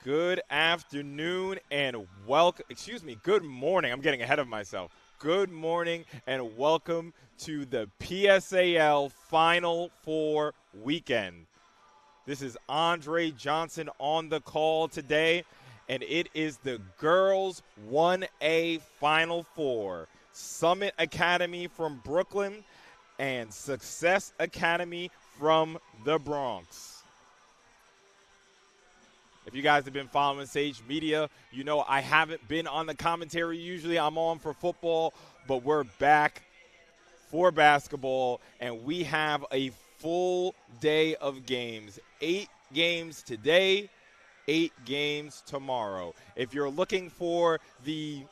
Good afternoon and good morning. I'm getting ahead of myself. Good morning and welcome to the PSAL Final Four weekend. This is Andre Johnson on the call today, and it is the girls 1A Final Four. Summit Academy from Brooklyn and Success Academy from the Bronx. If you guys have been following Sage Media, you know I haven't been on the commentary. Usually I'm on for football, but we're back for basketball, and we have a full day of games. 8 games today, 8 games tomorrow. If you're looking for the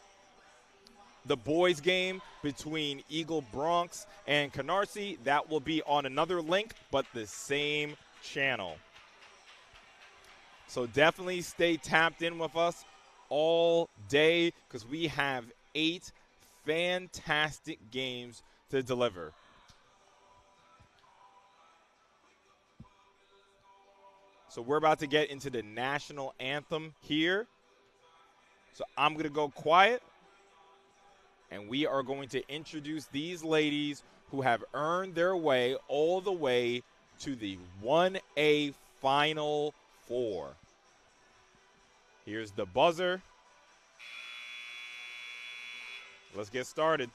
boys game between Eagle Bronx and Canarsie, that will be on another link, but the same channel. So definitely stay tapped in with us all day because we have 8 fantastic games to deliver. So we're about to get into the national anthem here. So I'm going to go quiet, and we are going to introduce these ladies who have earned their way all the way to the 1A Final Four. Here's the buzzer. Let's get started.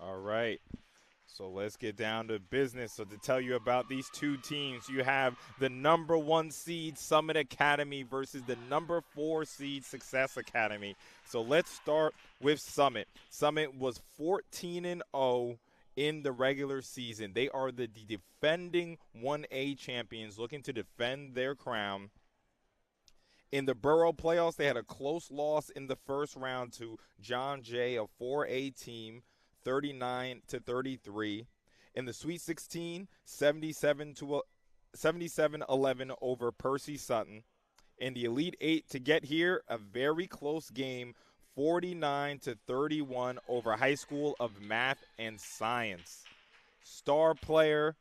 All right. So let's get down to business. So to tell you about these two teams, you have the number 1 seed Summit Academy versus the number 4 seed Success Academy. So let's start with Summit. Summit was 14-0 in the regular season. They are the defending 1A champions looking to defend their crown. In the Borough playoffs, they had a close loss in the first round to John Jay, a 4A team, 39-33. In the Sweet 16, 77-11 over Percy Sutton. In the Elite 8 to get here, a very close game, 49-31 over High School of Math and Science. Star player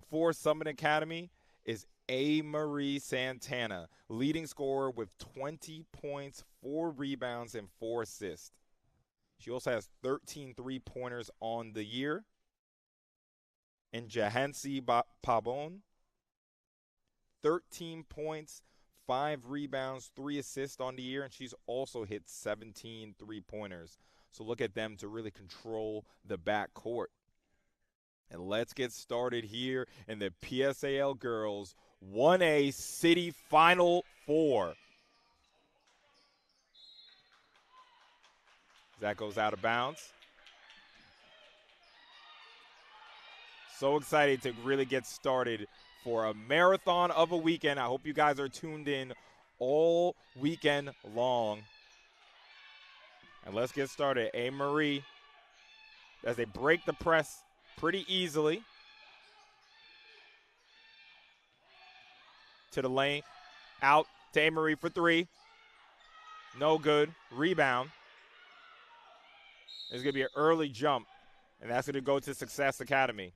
for Summit Academy is A. Marie Santana, leading scorer with 20 points, 4 rebounds, and 4 assists. She also has 13 three-pointers on the year. And Jahansi Pabon, 13 points, 5 rebounds, 3 assists on the year, and she's also hit 17 three-pointers. So look at them to really control the backcourt. And let's get started here in the PSAL Girls 1A City Final Four. That goes out of bounds. So excited to really get started for a marathon of a weekend. I hope you guys are tuned in all weekend long. And let's get started. A. Marie, as they break the press pretty easily. To the lane, out to A. Marie for 3. No good. Rebound. There's going to be an early jump, and that's going to go to Success Academy.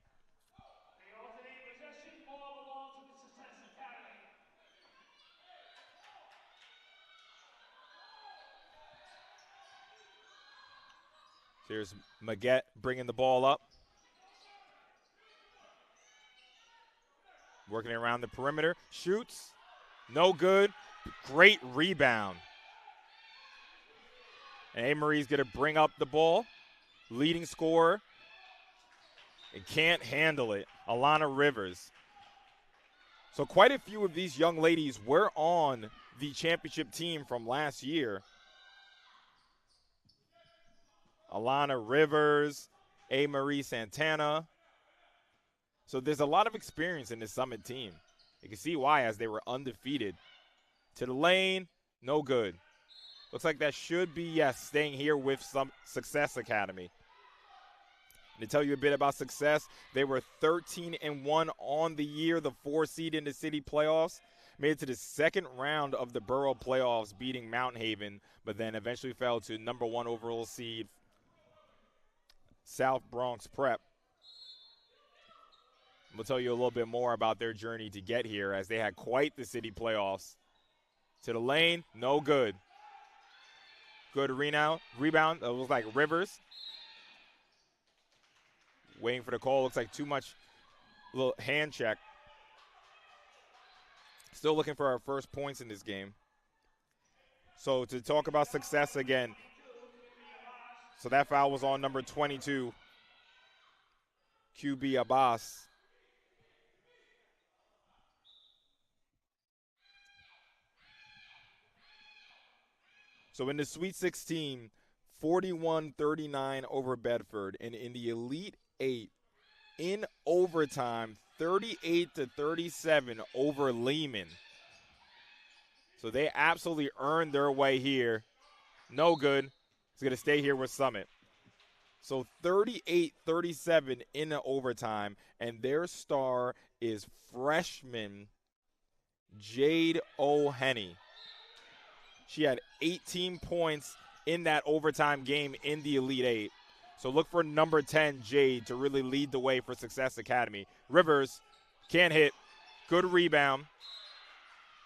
Here's Maguette bringing the ball up. Working around the perimeter. Shoots. No good. Great rebound. And A. Marie's going to bring up the ball. Leading scorer. And can't handle it. Alana Rivers. So quite a few of these young ladies were on the championship team from last year. Alana Rivers, A. Marie Santana. So there's a lot of experience in this Summit team. You can see why, as they were undefeated. To the lane, no good. Looks like that should be, yes, staying here with some Success Academy. And to tell you a bit about Success, they were 13-1 on the year, the 4 seed in the city playoffs. Made it to the second round of the Borough playoffs, beating Mount Haven, but then eventually fell to number 1 overall seed South Bronx Prep. We'll tell you a little bit more about their journey to get here, as they had quite the city playoffs. To the lane, no good. Good rebound. It looks like Rivers. Waiting for the call. Looks like too much. Little hand check. Still looking for our first points in this game. So to talk about Success again. So that foul was on number 22, QB Abbas. So in the Sweet 16, 41-39 over Bedford. And in the Elite 8, in overtime, 38-37 over Lehman. So they absolutely earned their way here. No good. It's going to stay here with Summit. So 38-37 in the overtime, and their star is freshman Jade O'Henny. She had 18 points in that overtime game in the Elite 8. So look for number 10, Jade, to really lead the way for Success Academy. Rivers can't hit. Good rebound.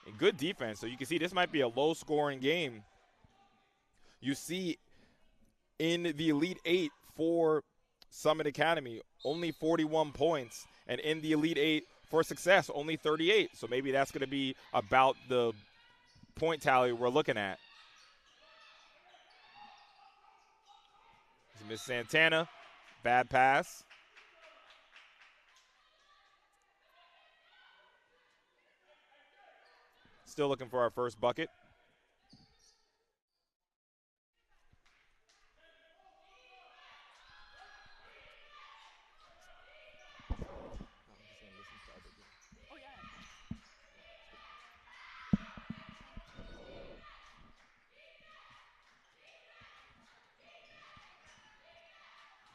And good defense. So you can see this might be a low-scoring game. You see in the Elite 8 for Summit Academy, only 41 points. And in the Elite 8 for Success, only 38. So maybe that's going to be about the point tally we're looking at. Miss Santana Bad pass. Still looking for our first bucket.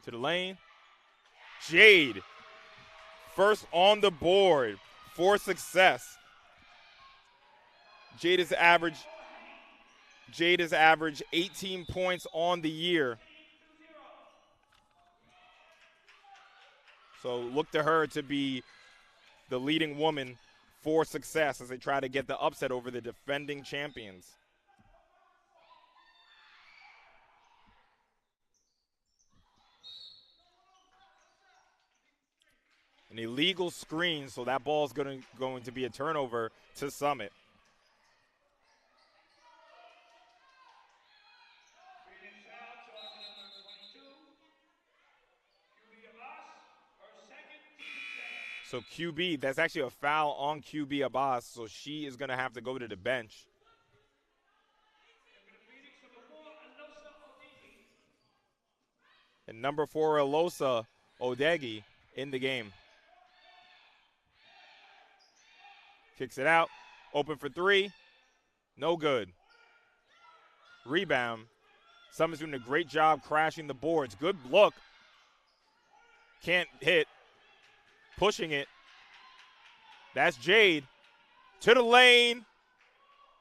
To the lane. Jade, first on the board for success. Jade has averaged 18 points on the year. So look to her to be the leading woman for success as they try to get the upset over the defending champions. An illegal screen, so that ball is going to be a turnover to Summit. So QB, that's actually a foul on QB Abbas, so she is going to have to go to the bench. And number 4, Elosa Odegi in the game. Kicks it out, open for 3, no good. Rebound. Summit's doing a great job crashing the boards. Good look. Can't hit. Pushing it. That's Jade. To the lane.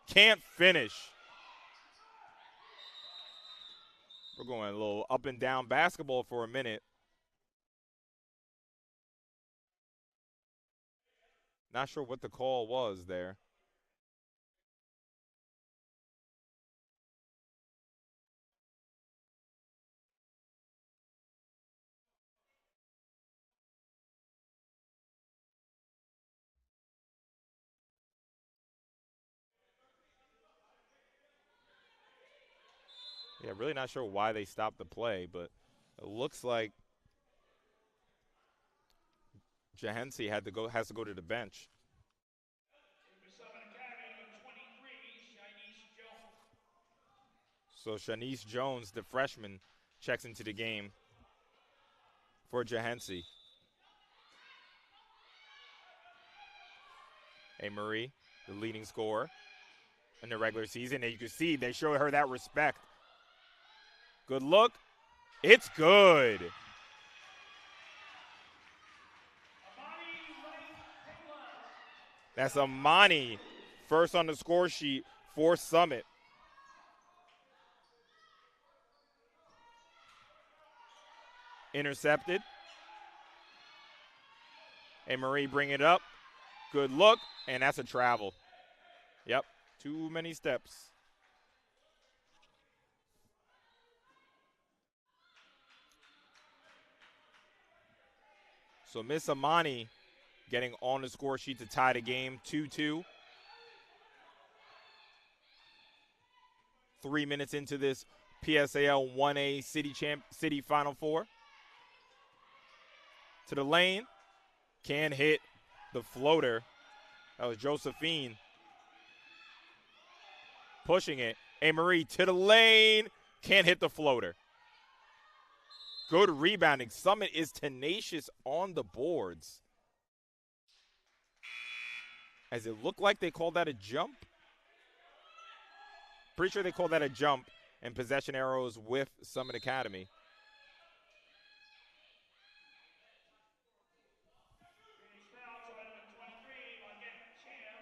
Can't finish. We're going a little up and down basketball for a minute. Not sure what the call was there. Yeah, really not sure why they stopped the play, but it looks like Jahensi has to go to the bench. So Shanice Jones, the freshman, checks into the game for Jahensi. A. Marie, the leading scorer in the regular season. And you can see they show her that respect. Good look. It's good. That's Amani, first on the score sheet for Summit. Intercepted. A. Marie bring it up. Good look, and that's a travel. Yep, too many steps. So Miss Amani getting on the score sheet to tie the game, 2-2. 3 minutes into this PSAL 1A City Final Four. To the lane, can hit the floater. That was Josephine pushing it. A. Marie to the lane, can't hit the floater. Good rebounding. Summit is tenacious on the boards. As it looked like they called that a jump. Pretty sure they called that a jump and possession arrows with Summit Academy.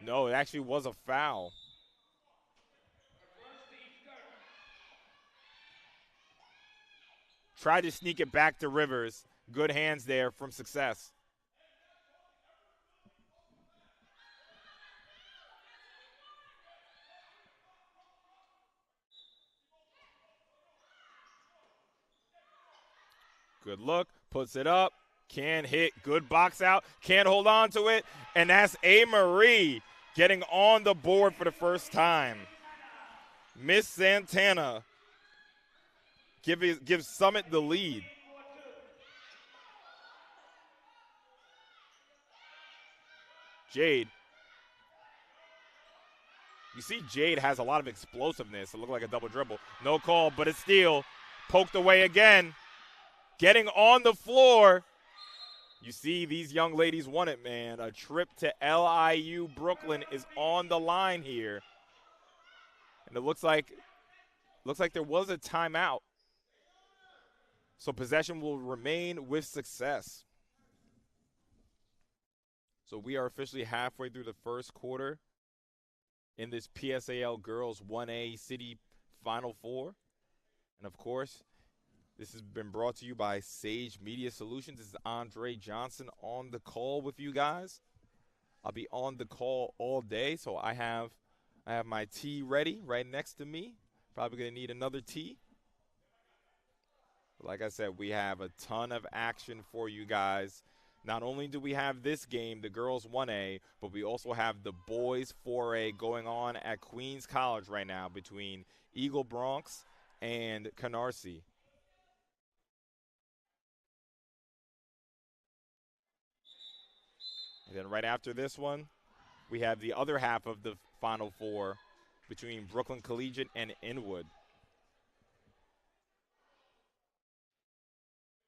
No, it actually was a foul. Tried to sneak it back to Rivers. Good hands there from Success. Good look, puts it up, can hit, good box out, can't hold on to it, and that's A. Marie getting on the board for the first time. Miss Santana gives Summit the lead. Jade. You see Jade has a lot of explosiveness. It looked like a double dribble. No call, but a steal. Poked away again. Getting on the floor. You see these young ladies want it, man. A trip to LIU Brooklyn is on the line here. And it looks like there was a timeout. So possession will remain with success. So we are officially halfway through the first quarter in this PSAL Girls 1A City Final Four. And, of course, this has been brought to you by Sage Media Solutions. This is Andre Johnson on the call with you guys. I'll be on the call all day, so I have my tea ready right next to me. Probably going to need another tea. But like I said, we have a ton of action for you guys. Not only do we have this game, the girls 1A, but we also have the boys 4A going on at Queens College right now between Eagle Bronx and Canarsie. And then right after this one, we have the other half of the Final Four between Brooklyn Collegiate and Inwood.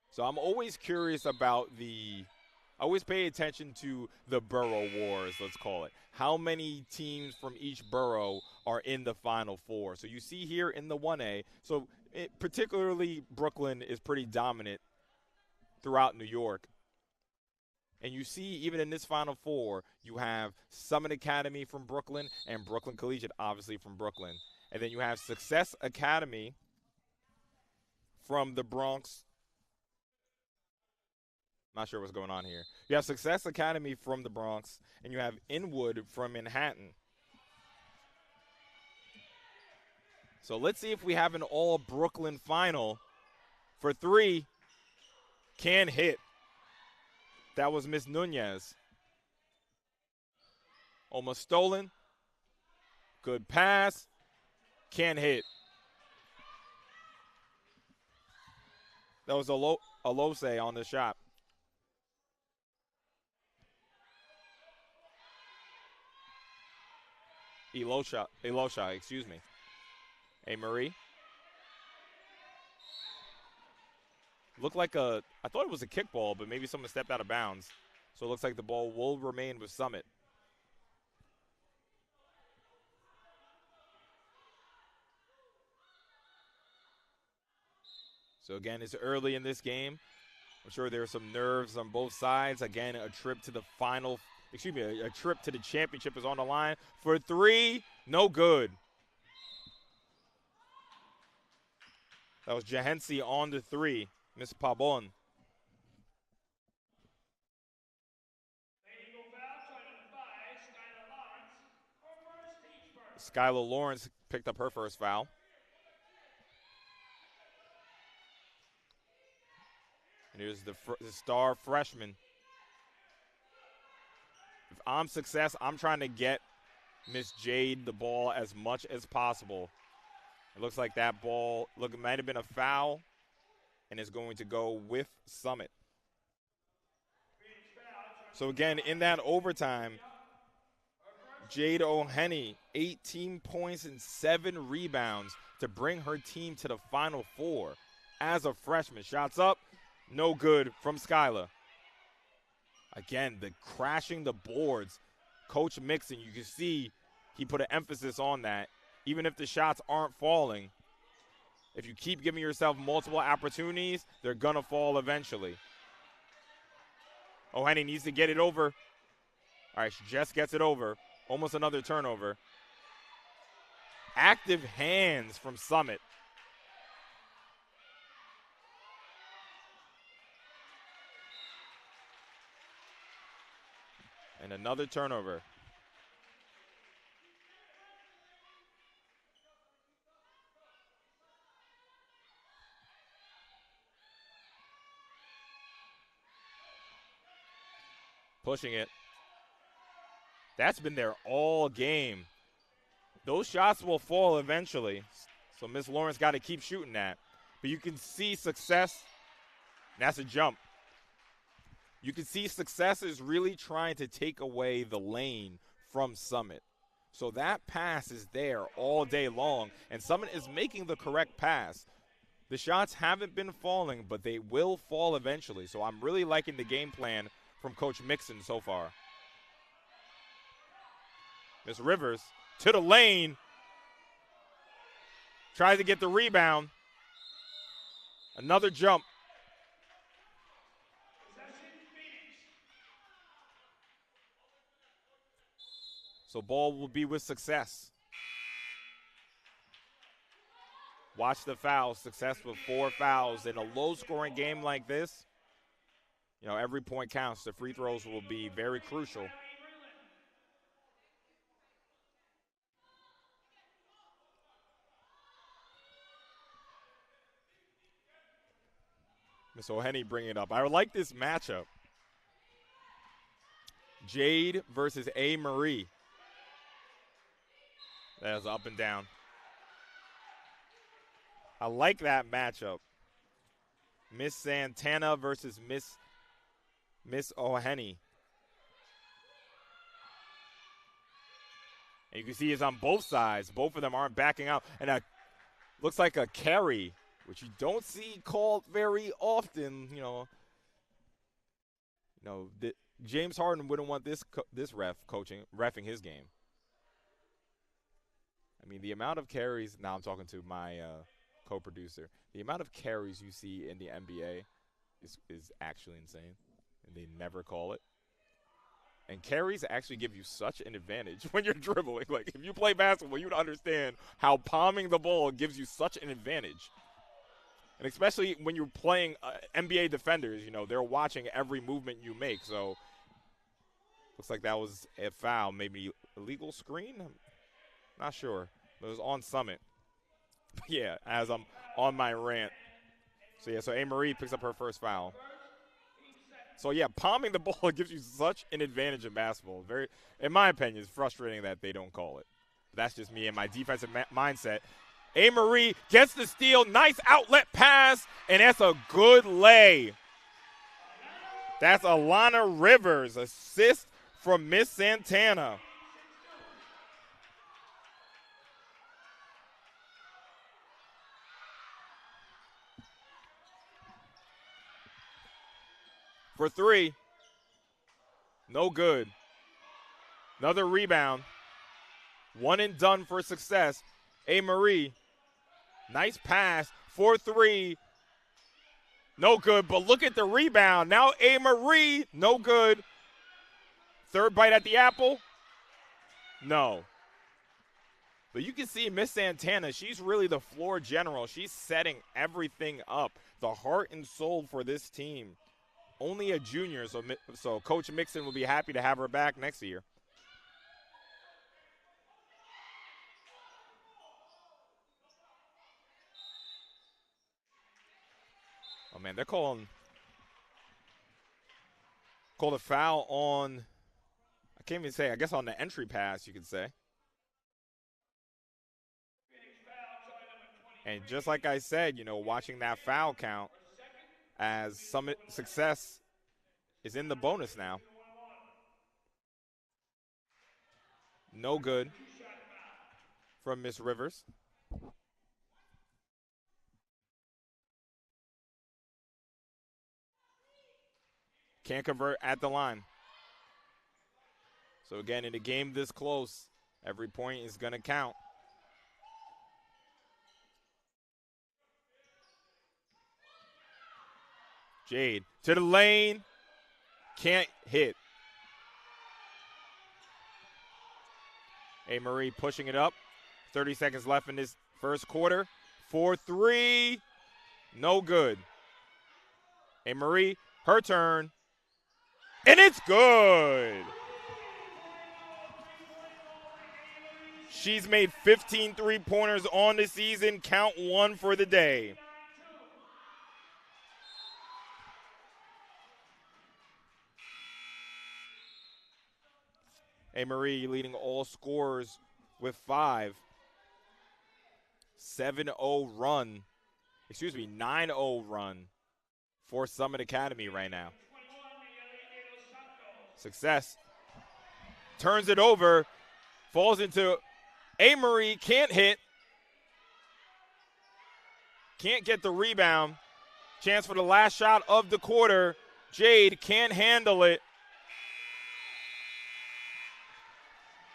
So I'm always curious about I always pay attention to the borough wars, let's call it. How many teams from each borough are in the Final Four? So you see here in the 1A, so particularly Brooklyn is pretty dominant throughout New York. And you see even in this Final Four, you have Summit Academy from Brooklyn and Brooklyn Collegiate, obviously, from Brooklyn. And then you have Success Academy from the Bronx. Not sure what's going on here. You have Success Academy from the Bronx, and you have Inwood from Manhattan. So let's see if we have an all-Brooklyn final. For three, can hit. That was Miss Nunez. Almost stolen. Good pass. Can't hit. That was Alose on the shot. Elosha, excuse me. Hey, Marie. Looked like I thought it was a kickball, but maybe someone stepped out of bounds. So it looks like the ball will remain with Summit. So again, it's early in this game. I'm sure there are some nerves on both sides. Again, a trip to the a trip to the championship is on the line. For three, no good. That was Jahensi on the three. Miss Pabon. Skylar Lawrence picked up her first foul. And here's the star freshman. If I'm Success, I'm trying to get Miss Jade the ball as much as possible. It looks like that ball, it might have been a foul, and is going to go with Summit. So again, in that overtime, Jade O'Henny, 18 points and 7 rebounds to bring her team to the Final Four as a freshman. Shots up, no good from Skylar. Again, the crashing the boards. Coach Mixon, you can see he put an emphasis on that. Even if the shots aren't falling, if you keep giving yourself multiple opportunities, they're going to fall eventually. O'Henny needs to get it over. All right, she just gets it over. Almost another turnover. Active hands from Summit. And another turnover. Pushing it. That's been there all game. Those shots will fall eventually. So Miss Lawrence got to keep shooting that. But you can see Success. That's a jump. You can see Success is really trying to take away the lane from Summit. So that pass is there all day long, and Summit is making the correct pass. The shots haven't been falling, but they will fall eventually. So I'm really liking the game plan from Coach Mixon so far. Miss Rivers to the lane. Tries to get the rebound. Another jump. So ball will be with Success. Watch the foul. Success with 4 fouls. In a low-scoring game like this, you know, every point counts. The free throws will be very crucial. Miss O'Henny bringing it up. I like this matchup. Jade versus A. Marie. That is up and down. I like that matchup. Miss Santana versus Miss O'Henny. And you can see it's on both sides. Both of them aren't backing out. And looks like a carry, which you don't see called very often. James Harden wouldn't want this reffing his game. I mean, the amount of carries. Now I'm talking to my co-producer. The amount of carries you see in the NBA is actually insane, and they never call it. And carries actually give you such an advantage when you're dribbling. Like, if you play basketball, you'd understand how palming the ball gives you such an advantage. And especially when you're playing NBA defenders, they're watching every movement you make. So, looks like that was a foul, maybe illegal screen? I'm not sure. It was on Summit. Yeah, as I'm on my rant. So A. Marie picks up her first foul. So, yeah, palming the ball gives you such an advantage in basketball. In my opinion, it's frustrating that they don't call it. That's just me and my defensive mindset. A. Marie gets the steal. Nice outlet pass, and that's a good lay. That's Alana Rivers, assist from Miss Santana. For 3. No good. Another rebound. 1 and done for Success. A. Marie. Nice pass. 4-3. No good, but look at the rebound. Now A. Marie. No good. Third bite at the apple. No. But you can see Miss Santana, she's really the floor general. She's setting everything up. The heart and soul for this team. Only a junior, so Coach Mixon will be happy to have her back next year. Oh, man, they're called a foul on, I can't even say, I guess on the entry pass, you could say. And just like I said, watching that foul count as Summit Success is in the bonus now. No good from Miss Rivers. Can't convert at the line. So again, in a game this close, every point is going to count. Jade to the lane. Can't hit. A. Marie pushing it up. 30 seconds left in this first quarter. 4-3. No good. A. Marie, her turn. And it's good. She's made 15 three-pointers on the season. Count 1 for the day. A. Marie leading all scorers with 5. 9-0 run for Summit Academy right now. Success turns it over, falls into A. Marie, can't hit, can't get the rebound. Chance for the last shot of the quarter. Jade can't handle it.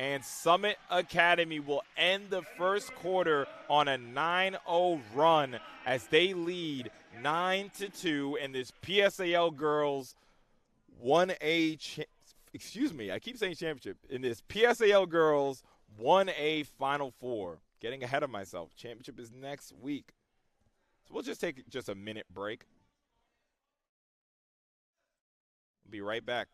And Summit Academy will end the first quarter on a 9-0 run as they lead 9-2 in this PSAL girls 1A, I keep saying championship, in this PSAL girls 1A Final Four. Getting ahead of myself. Championship is next week. So we'll just take just a minute break. We'll be right back.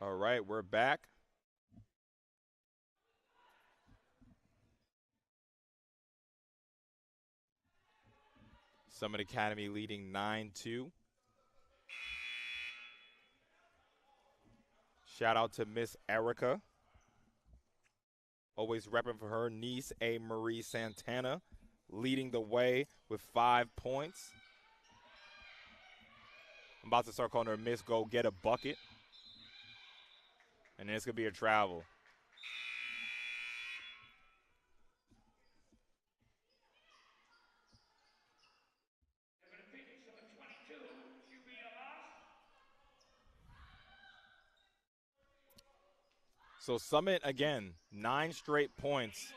All right, we're back. Summit Academy leading 9-2. Shout out to Miss Erica. Always repping for her niece, A. Marie Santana, leading the way with 5 points. I'm about to start calling her Miss Go Get a Bucket. And then it's going to be a travel. So Summit, again, 9 straight points.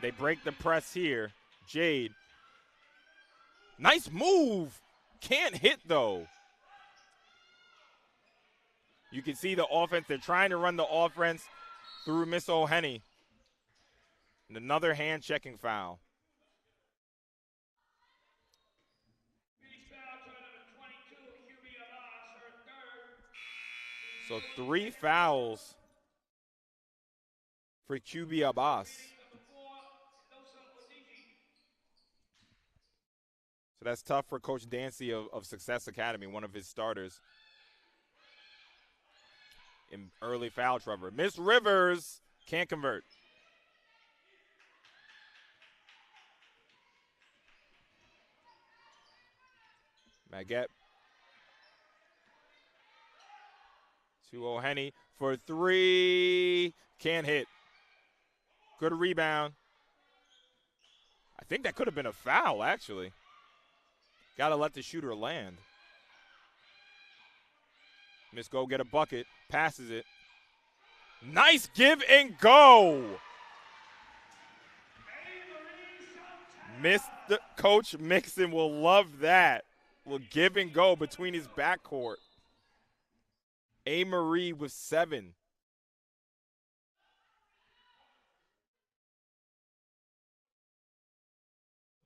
They break the press here. Jade. Nice move. Can't hit, though. You can see the offense. They're trying to run the offense through Miss O'Henny. And another hand-checking foul. So 3 fouls for QB Abbas. So that's tough for Coach Dancy of Success Academy, one of his starters. In early foul trouble. Miss Rivers can't convert. Maggette to O'Henny for 3. Can't hit. Good rebound. I think that could have been a foul, actually. Got to let the shooter land. Miss Go get a bucket. Passes it. Nice give and go. Mr. Coach Mixon will love that. Will give and go between his backcourt. A. Marie with 7.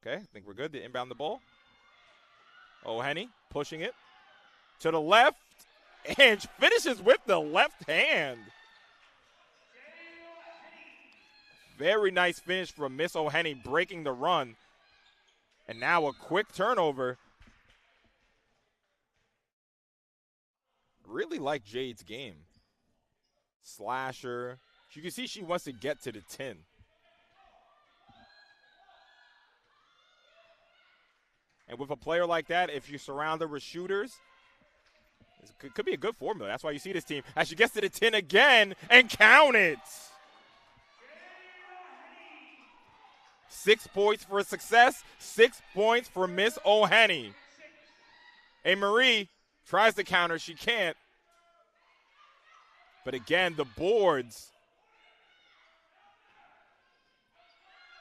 Okay, I think we're good to inbound the ball. O'Henny pushing it to the left and finishes with the left hand. Very nice finish from Miss O'Henny, breaking the run. And now a quick turnover. Really like Jade's game. Slasher. You can see she wants to get to the 10. And with a player like that, if you surround her with shooters, it could be a good formula. That's why you see this team. As she gets to the 10 again and count it. 6 points for Success, 6 points for Miss O'Henny. A. Marie tries to counter. She can't. But again, the boards.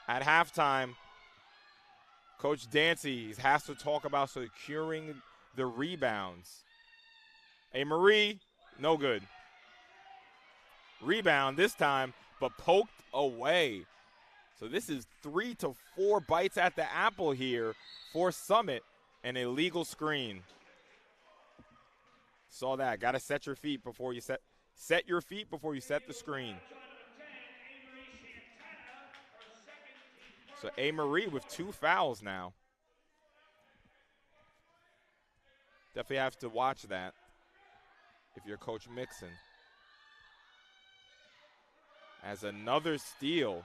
At halftime, Coach Dancy has to talk about securing the rebounds. A Marie, no good. Rebound this time, but poked away. So this is 3 to 4 bites at the apple here for Summit, an illegal screen. Saw that. Got to set your feet before you set your feet before you set the screen. So A. Marie with 2 fouls now. Definitely have to watch that if you're Coach Mixon. As another steal.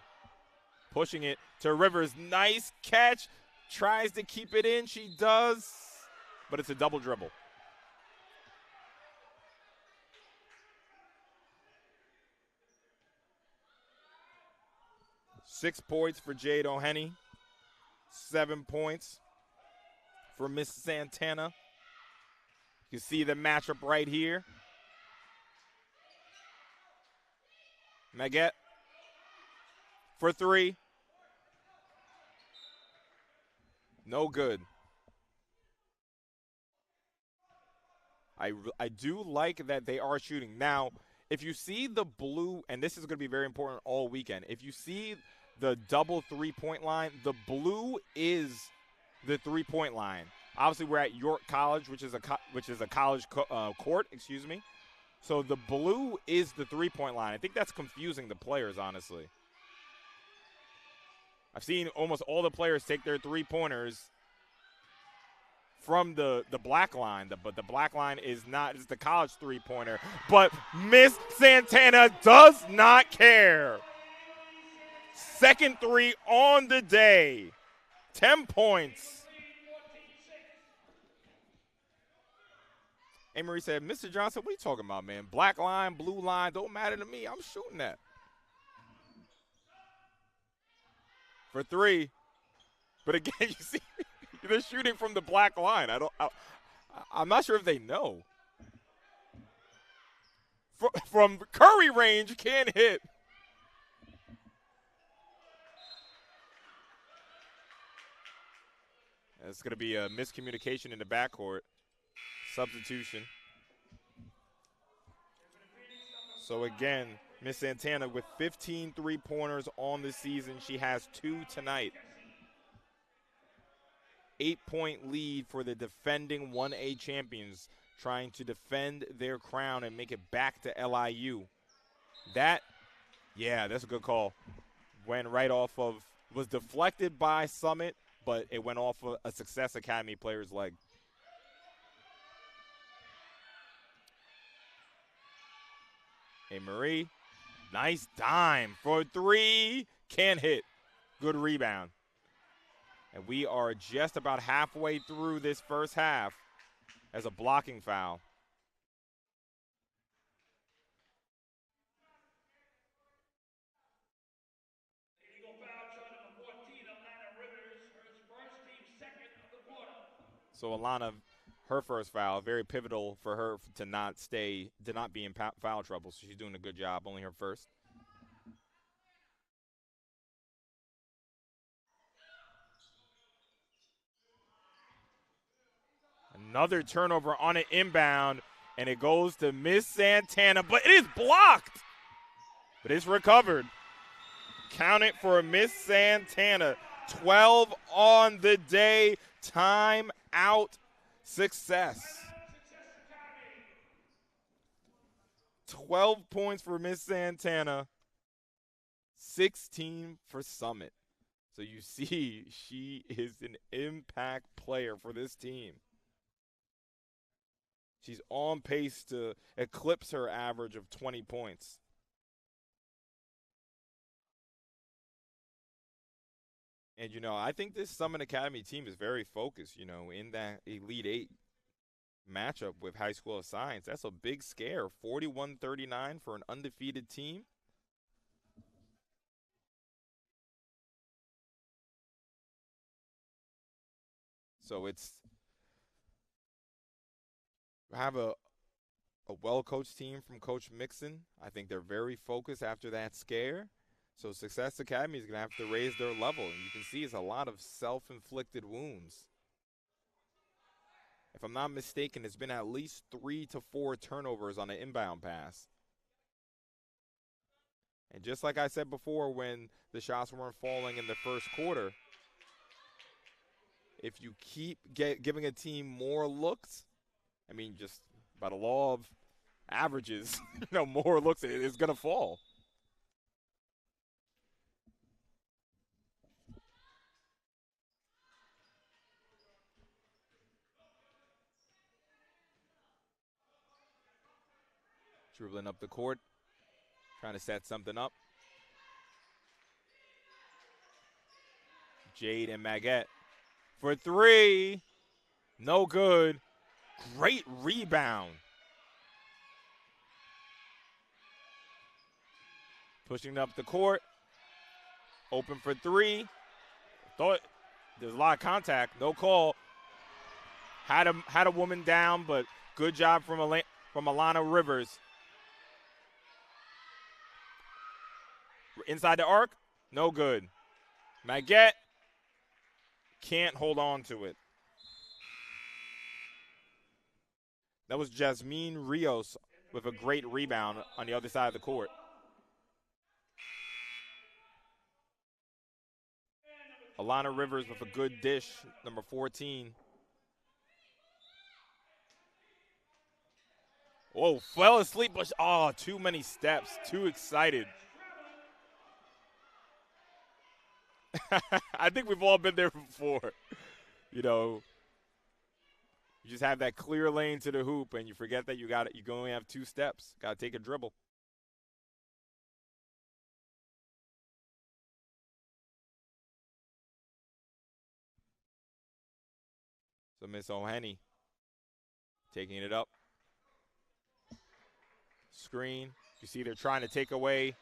Pushing it to Rivers. Nice catch. Tries to keep it in. She does. But it's a double dribble. Six points for Jade O'Henny. 7 points for Miss Santana. You can see the matchup right here. Maggette for 3. No good. I do like that they are shooting. Now, if you see the blue, and this is going to be very important all weekend, if you see the double three-point line, the blue is the three-point line. Obviously, we're at York College, which is a college court, excuse me. So the blue is the three-point line. I think that's confusing the players, honestly. I've seen almost all the players take their three-pointers from the black line, but the black line is not, it's the college three-pointer. But Miss Santana does not care. Second 3 on the day. 10 points. Amory said, Mr. Johnson, what are you talking about, man? Black line, blue line, don't matter to me. I'm shooting that. For 3. But again, you see, they're shooting from the black line. I'm not sure if they know. From Curry range, can't hit. It's going to be a miscommunication in the backcourt. Substitution. So again, Miss Santana with 15 three-pointers on the season. She has 2 tonight. 8-point lead for the defending 1A champions, trying to defend their crown and make it back to LIU. That's a good call. Went right off of, was deflected by Summit, but it went off of a Success Academy player's leg. Hey, Marie, nice dime for 3. Can't hit. Good rebound. And we are just about halfway through this first half as a blocking foul. So Alana, her first foul, very pivotal for her to not be in foul trouble. So she's doing a good job, only her first. Another turnover on an inbound, and it goes to Miss Santana, but it is blocked. But it's recovered. Count it for Miss Santana. 12 on the day. Time out. Success. 12 points for Miss Santana. 16 for Summit. So you see, she is an impact player for this team. She's on pace to eclipse her average of 20 points. And, I think this Summit Academy team is very focused, in that Elite 8 matchup with High School of Science. That's a big scare, 41-39 for an undefeated team. So have a well-coached team from Coach Mixon. I think they're very focused after that scare. So Success Academy is going to have to raise their level. And you can see it's a lot of self-inflicted wounds. If I'm not mistaken, it's been at least 3 to 4 turnovers on an inbound pass. And just like I said before when the shots weren't falling in the first quarter, if you keep giving a team more looks, I mean, just by the law of averages, more looks, it's going to fall. Dribbling up the court, trying to set something up. Jade and Maggette for 3. No good. Great rebound. Pushing up the court. Open for 3. Thought there's a lot of contact. No call. Had a woman down, but good job from Alana Rivers. Inside the arc. No good. Maggette can't hold on to it. That was Jasmine Rios with a great rebound on the other side of the court. Alana Rivers with a good dish, number 14. Whoa, fell asleep, but too many steps, too excited. I think we've all been there before. You just have that clear lane to the hoop, and you forget that you can only have 2 steps. Got to take a dribble. So Miss O'Henny taking it up. Screen. You see they're trying to take away.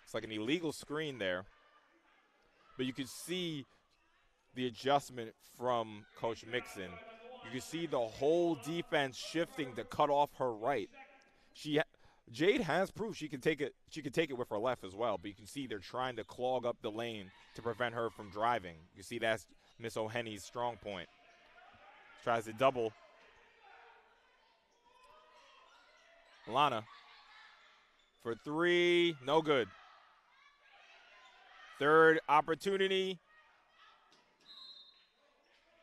It's like an illegal screen there. But you can see the adjustment from Coach Mixon. You can see the whole defense shifting to cut off her right. Jade has proved she can take it. She can take it with her left as well. But you can see they're trying to clog up the lane to prevent her from driving. You see that's Miss O'Henny's strong point. Tries to double. Alana for 3, no good. Third opportunity.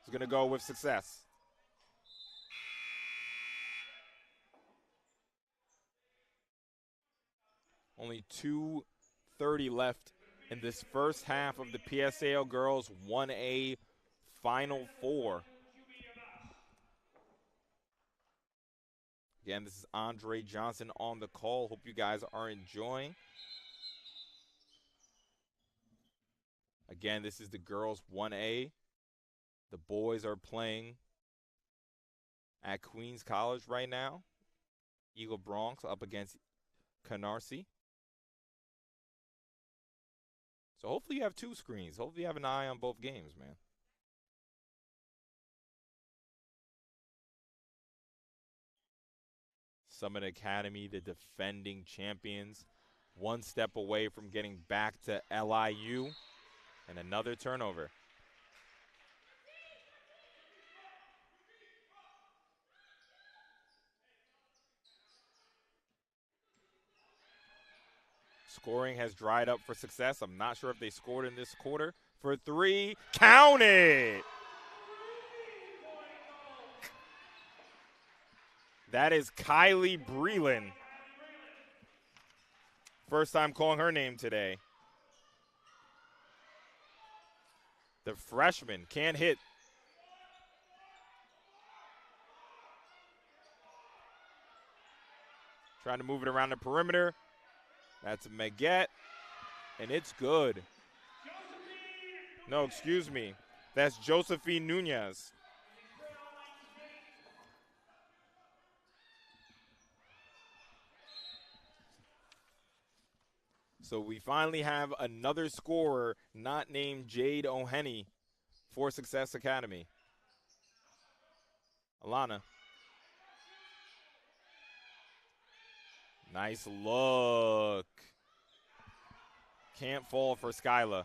Is going to go with Success. Only 2:30 left in this first half of the PSAL Girls 1A Final Four. Again, this is Andre Johnson on the call. Hope you guys are enjoying. Again, this is the girls 1A. The boys are playing at Queens College right now. Eagle Bronx up against Canarsie. So hopefully you have 2 screens. Hopefully you have an eye on both games, man. Summit Academy, the defending champions, 1 step away from getting back to LIU, and another turnover. Scoring has dried up for Success. I'm not sure if they scored in this quarter. For 3, count it! That is Kylie Breland. First time calling her name today. The freshman can't hit. Trying to move it around the perimeter. That's Maggette, and it's good. No, excuse me. That's Josephine Nunez. So we finally have another scorer not named Jade O'Henny for Success Academy. Alana. Nice look. Can't fall for Skyla.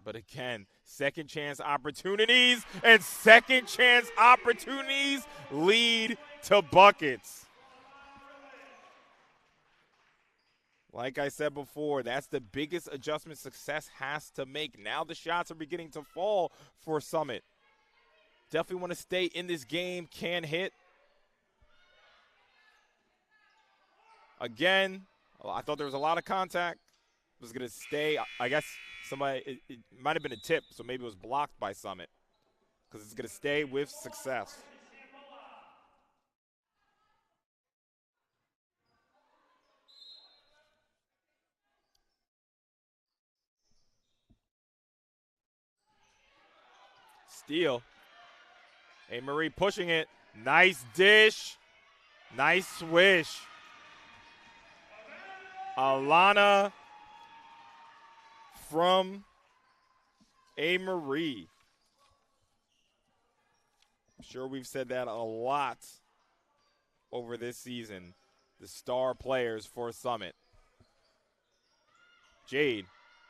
But again, second chance opportunities, and second chance opportunities lead to buckets. Like I said before, that's the biggest adjustment success has to make. Now the shots are beginning to fall for Summit. Definitely want to stay in this game, can hit. Again, I thought there was a lot of contact. It was going to stay. I guess somebody, it might have been a tip, so maybe it was blocked by Summit because it's going to stay with success. Steal. A. Marie pushing it. Nice dish. Nice swish. Alana from A. Marie. I'm sure we've said that a lot over this season. The star players for Summit. Jade.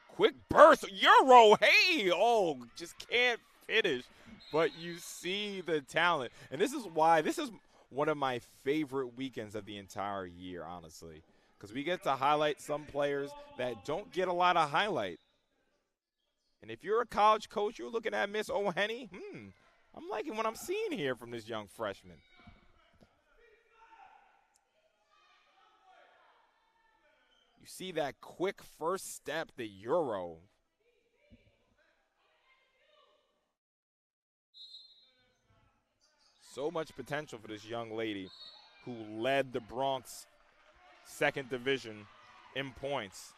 Quick burst. Euro. Hey. Oh, just can't finish. But you see the talent. And this is why this is one of my favorite weekends of the entire year, honestly. Because we get to highlight some players that don't get a lot of highlight. And if you're a college coach, you're looking at Miss O'Henny, I'm liking what I'm seeing here from this young freshman. You see that quick first step, the Euro. So much potential for this young lady who led the Bronx second division in points.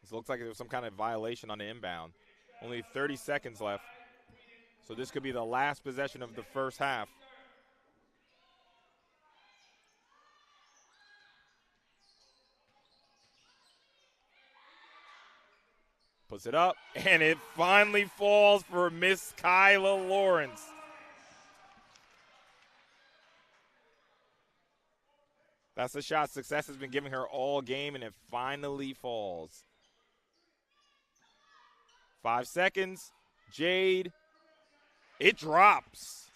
This looks like there was some kind of violation on the inbound. Only 30 seconds left. So this could be the last possession of the first half. Puts it up, and it finally falls for Miss Kyla Lawrence. That's the shot success has been giving her all game, and it finally falls. 5 seconds. Jade. It drops.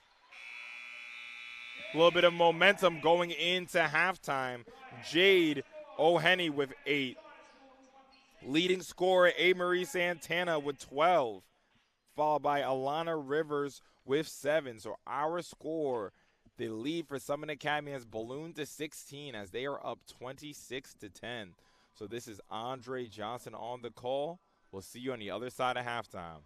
A little bit of momentum going into halftime. Jade O'Henny with 8. Leading scorer, A. Marie Santana with 12. Followed by Alana Rivers with 7. So our score, the lead for Summit Academy has ballooned to 16 as they are up 26-10. So this is Andre Johnson on the call. We'll see you on the other side of halftime.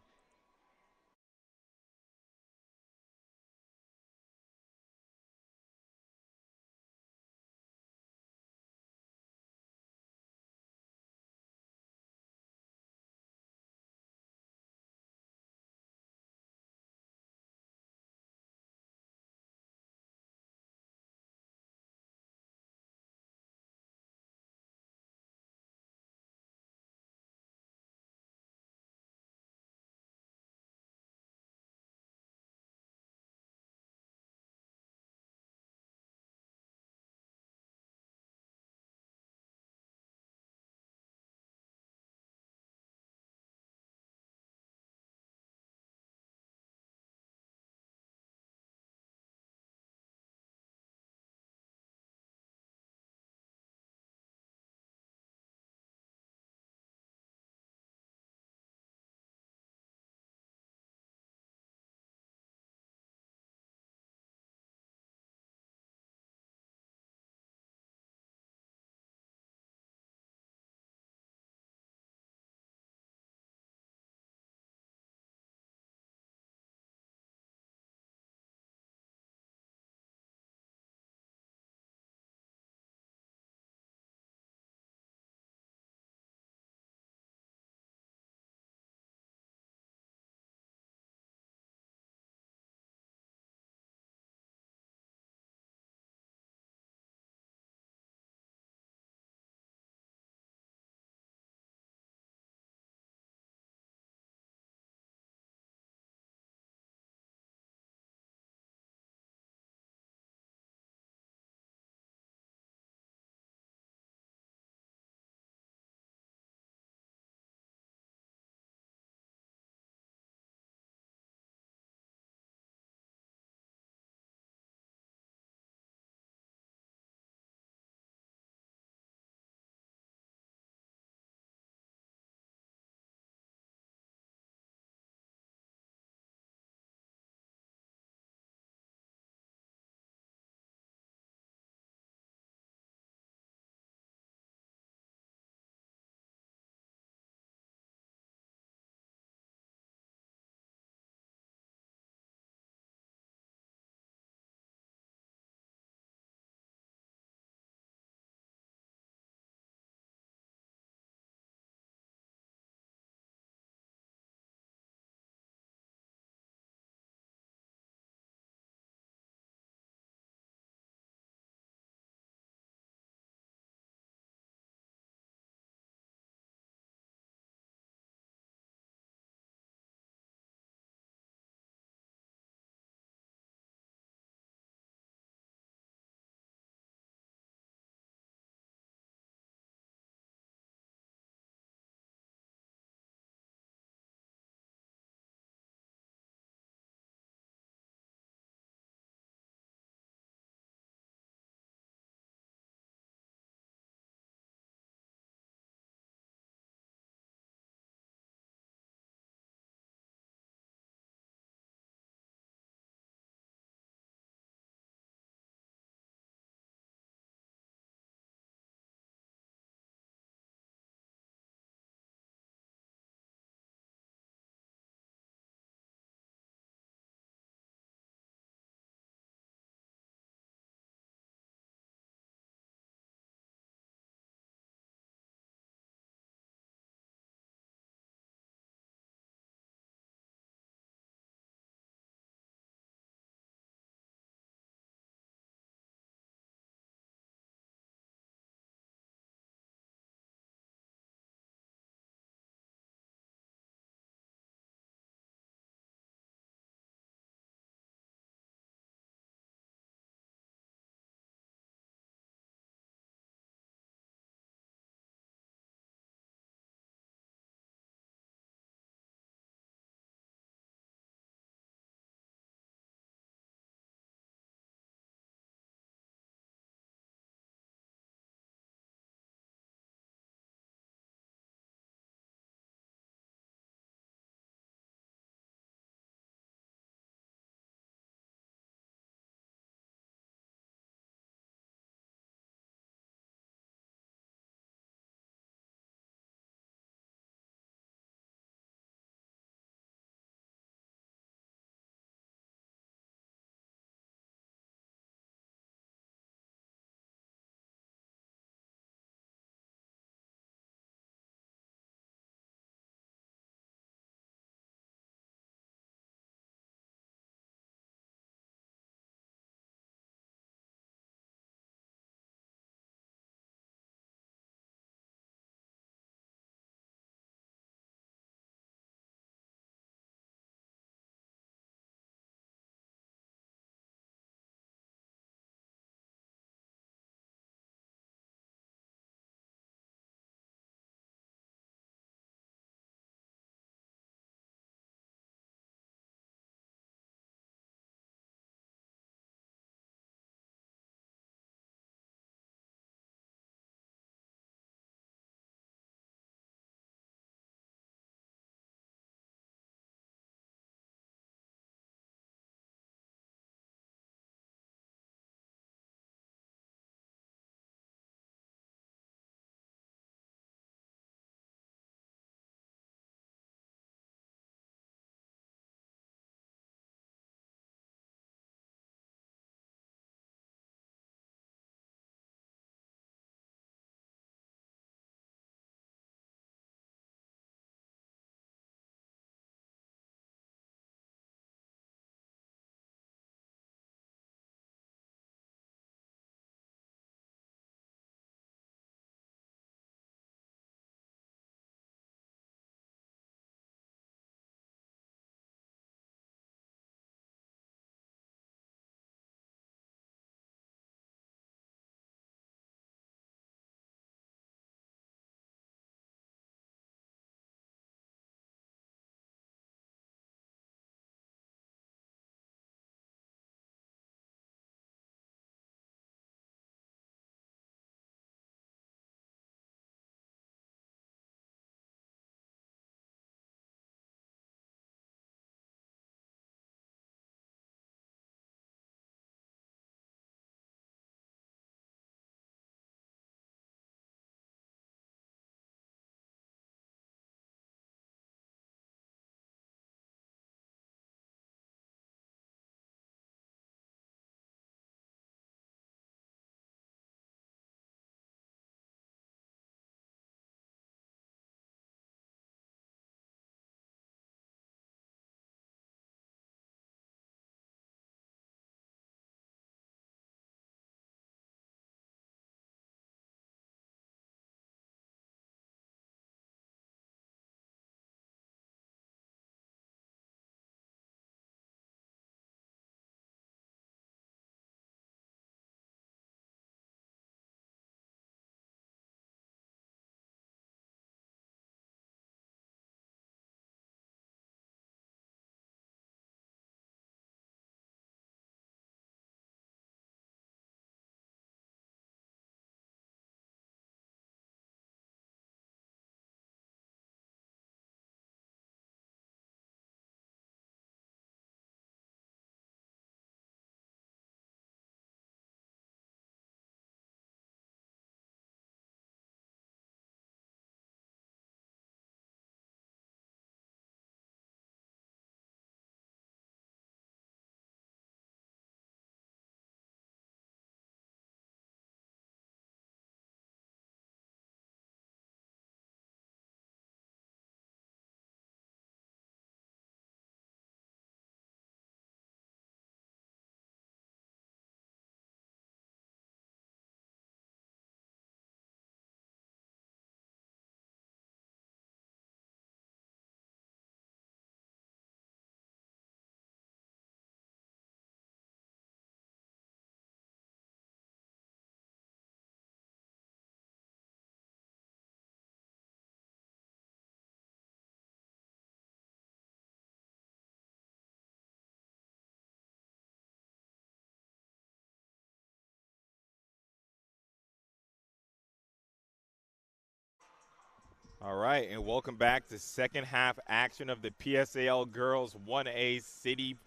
All right, and welcome back to second half action of the PSAL Girls 1A City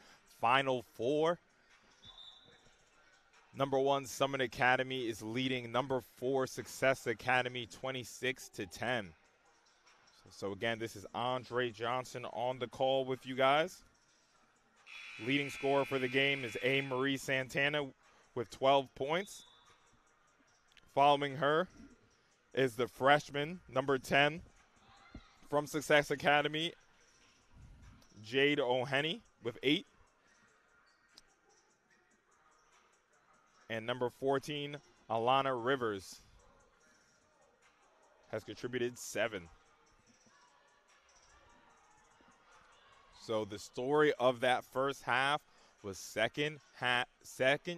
Final Four. Number 1 Summit Academy is leading number 4 Success Academy 26-10. So again, this is Andre Johnson on the call with you guys. Leading scorer for the game is A. Marie Santana with 12 points. Following her is the freshman, number 10 from Success Academy, Jade O'Henny with 8. And number 14, Alana Rivers, has contributed 7. So the story of that first half was second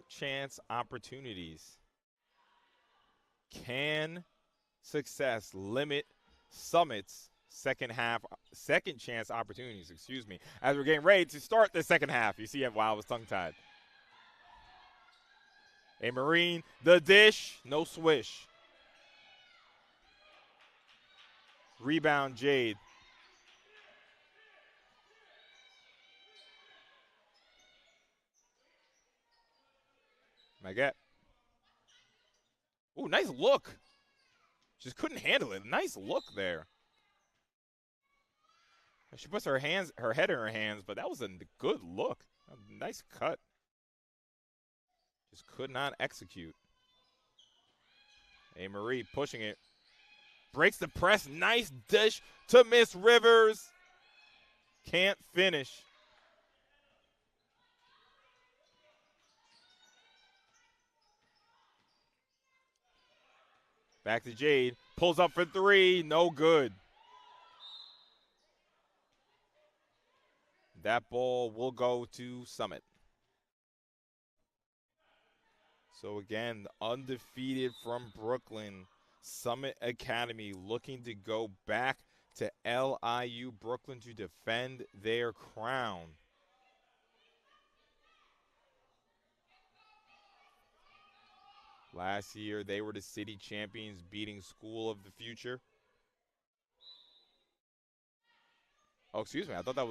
chance opportunities. Can Success limit Summit's second chance opportunities, as we're getting ready to start the second half? You see, wow, I was tongue-tied. A Marine, the dish, no swish. Rebound, Jade. Maguette. Ooh, nice look. Just couldn't handle it. Nice look there. She puts her head in her hands, but that was a good look. A nice cut. Just could not execute. A Marie pushing it. Breaks the press. Nice dish to Miss Rivers. Can't finish. Back to Jade. Pulls up for 3. No good. That ball will go to Summit. So again, undefeated from Brooklyn, Summit Academy looking to go back to LIU Brooklyn to defend their crown. Last year, they were the city champions, beating School of the Future. Oh, excuse me. I thought it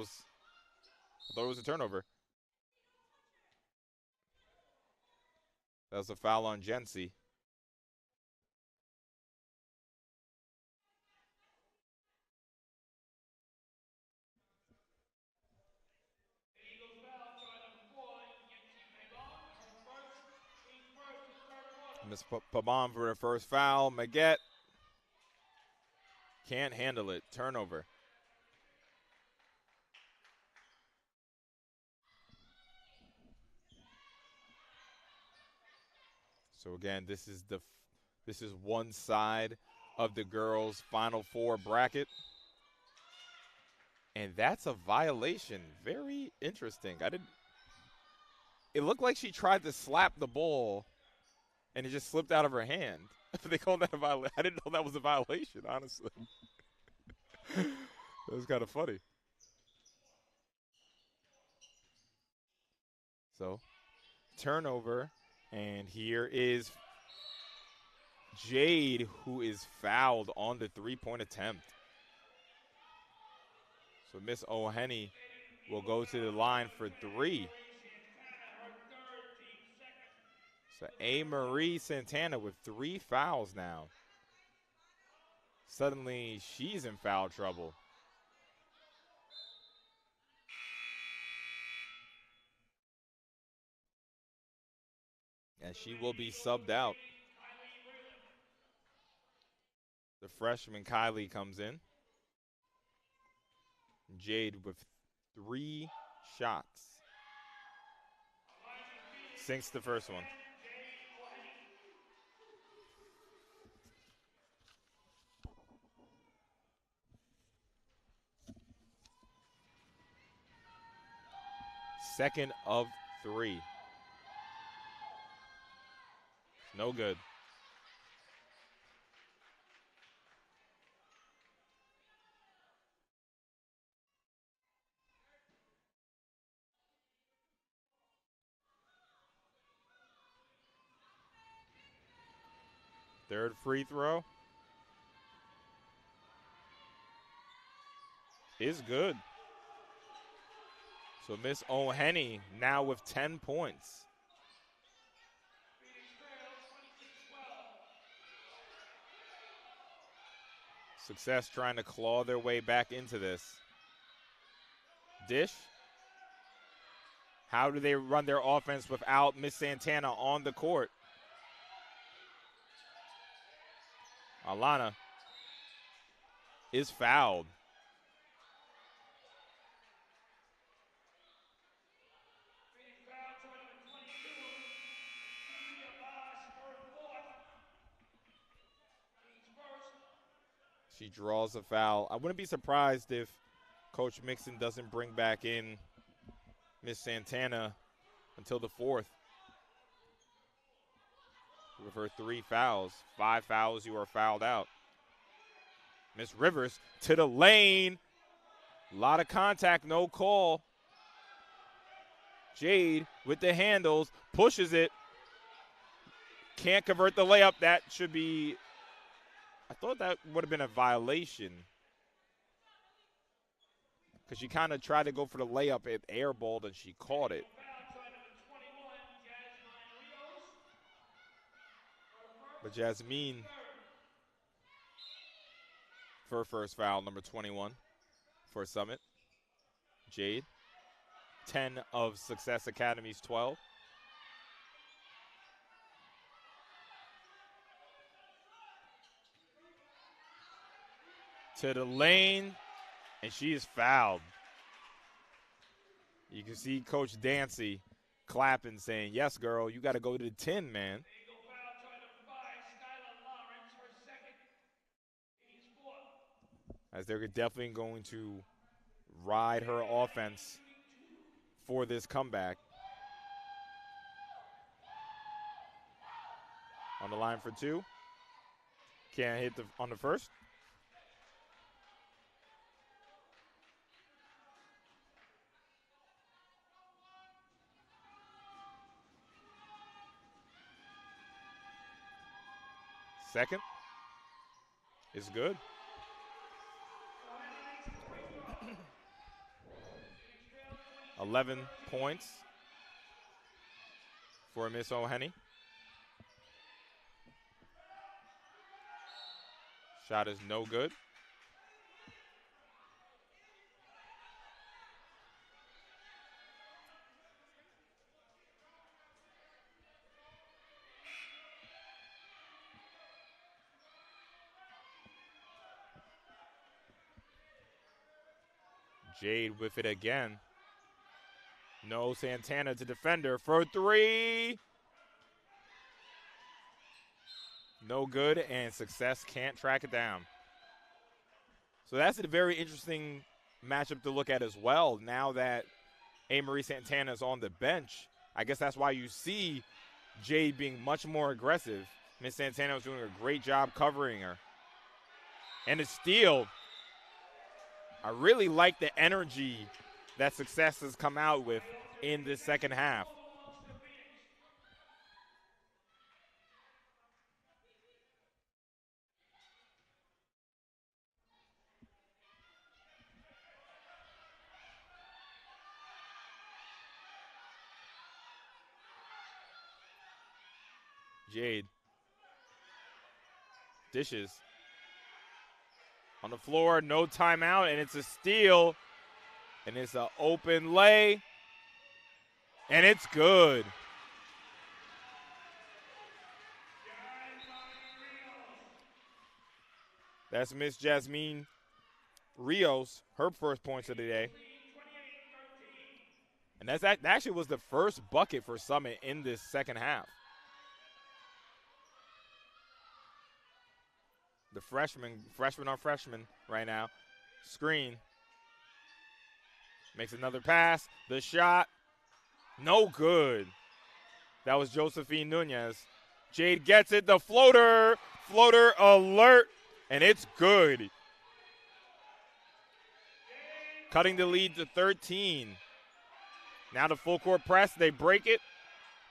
was a turnover. That was a foul on Jency. Miss Pabon for the first foul. Maguette can't handle it. Turnover. So again, this is one side of the girls' Final Four bracket. And that's a violation. Very interesting. It looked like she tried to slap the ball and it just slipped out of her hand. They called that a violation. I didn't know that was a violation, honestly. That was kind of funny. So, turnover. And here is Jade, who is fouled on the three-point attempt. So Miss O'Henny will go to the line for 3. So A. Marie Santana with 3 fouls now. Suddenly, she's in foul trouble. And she will be subbed out. The freshman Kylie comes in. Jade with 3 shots. Sinks the first one. Second of 3. No good. Third free throw. is good. So Miss O'Henny now with 10 points. Success trying to claw their way back into this. Dish. How do they run their offense without Miss Santana on the court? Alana is fouled. She draws a foul. I wouldn't be surprised if Coach Mixon doesn't bring back in Miss Santana until the fourth. With her 3 fouls. 5 fouls, you are fouled out. Miss Rivers to the lane. A lot of contact, no call. Jade with the handles, pushes it. Can't convert the layup. That should be, I thought that would have been a violation. Because she kind of tried to go for the layup, it airballed, and she caught it. But Jasmine for her first foul, number 21 for Summit. Jade, 10 of Success Academy's 12. To the lane, and she is fouled. You can see Coach Dancy clapping, saying, yes, girl, you got to go to the 10, man. As they're definitely going to ride her offense for this comeback. On the line for 2. Can't hit on the first. Second is good. $11 points for Miss O'Henny. Shot is no good. Jade with it again. No, Santana to defender for 3. No good, and Success can't track it down. So that's a very interesting matchup to look at as well. Now that A. Santana is on the bench, I guess that's why you see Jade being much more aggressive. Miss Santana was doing a great job covering her. And a steal. I really like the energy that Success has come out with in this second half. Jade dishes on the floor, no timeout, and it's a steal, and it's an open lay, and it's good. That's Miss Jasmine Rios, her first points of the day. And that actually was the first bucket for Summit in this second half. The freshman on freshman right now. Screen. Makes another pass. The shot. No good. That was Josephine Nunez. Jade gets it. The floater. Floater alert. And it's good. Cutting the lead to 13. Now the full court press. They break it.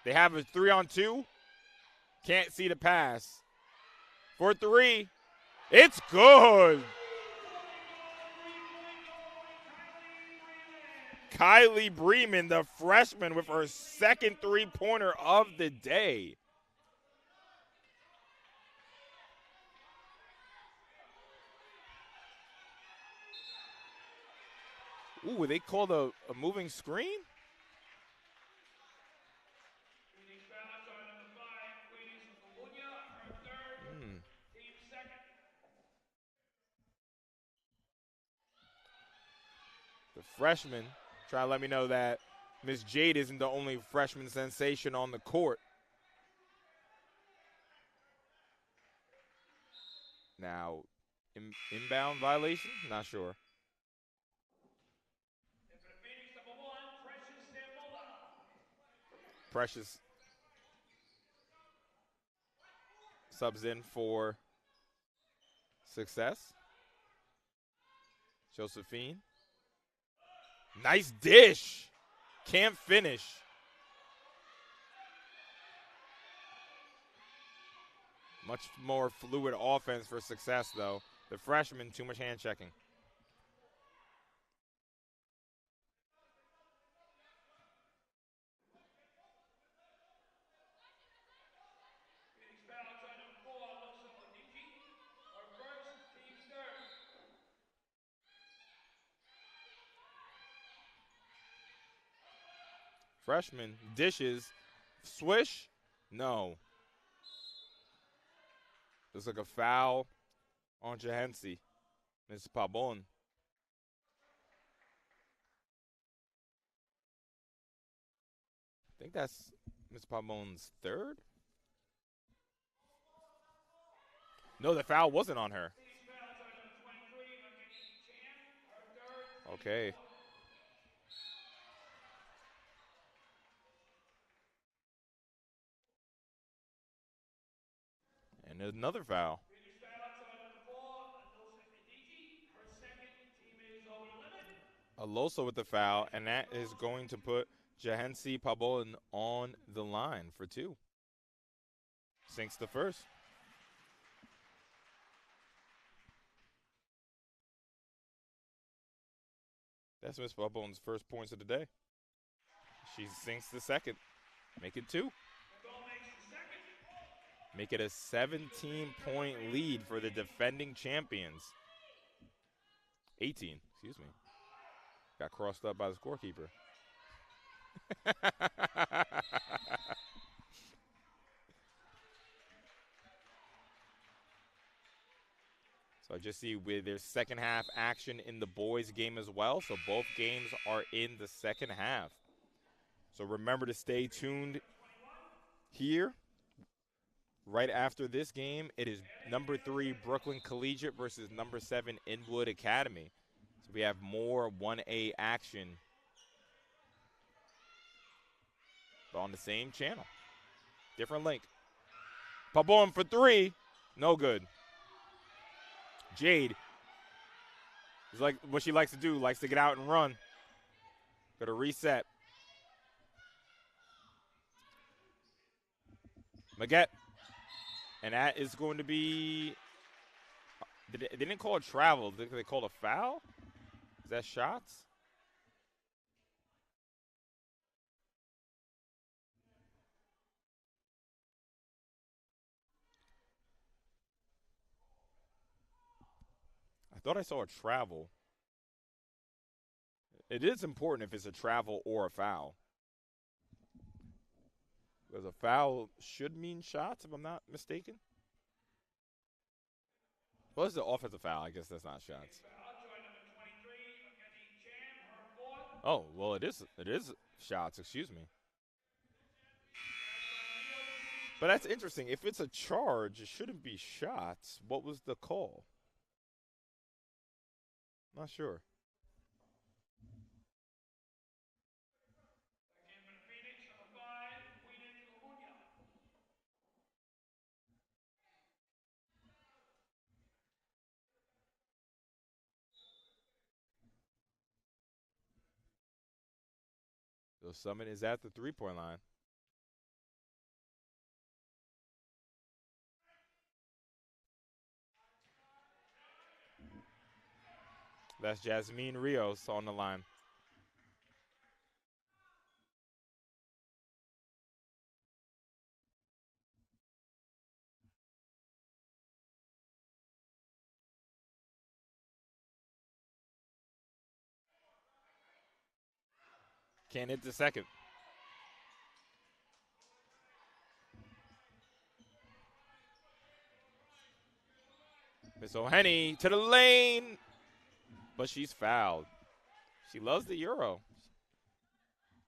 They have a 3-on-2. Can't see the pass. For 3. It's good. Kylie Bremen, the freshman, with her second three-pointer of the day. Ooh, they called a moving screen? The freshman trying to let me know that Miss Jade isn't the only freshman sensation on the court. Now, inbound violation? Not sure. Precious subs in for Success. Josephine. Nice dish. Can't finish. Much more fluid offense for Success, though. The freshman, too much hand checking. Freshman dishes. Swish? No. Looks like a foul on Jahensi. Miss Pabon. I think that's Miss Pabon's third. No, the foul wasn't on her. Okay. And another foul. Alosa with the foul, and that is going to put Jahensi Pabon on the line for two. Sinks the first. That's Miss Pabon's first points of the day. She sinks the second. Make it two. Make it a 17-point lead for the defending champions. 18, excuse me. Got crossed up by the scorekeeper. So I just see with their second half action in the boys game as well. So both games are in the second half. So remember to stay tuned here. Right after this game, it is number 3 Brooklyn Collegiate versus number 7 Inwood Academy. So we have more 1A action, but on the same channel. Different link. Pabon for 3. No good. Jade is like what she likes to do, likes to get out and run. Got to reset. Maguette. And that is going to be, they didn't call it travel. They called a foul? Is that shots? I thought I saw a travel. It is important if it's a travel or a foul. Because a foul should mean shots, if I'm not mistaken. Well, it's the offensive foul. I guess that's not shots. Oh, well, it is shots, excuse me. But that's interesting. If it's a charge, it shouldn't be shots. What was the call? Not sure. So Summit is at the three-point line. That's Jasmine Rios on the line. Can't hit the second. Miss O'Henny to the lane, but she's fouled. She loves the Euro.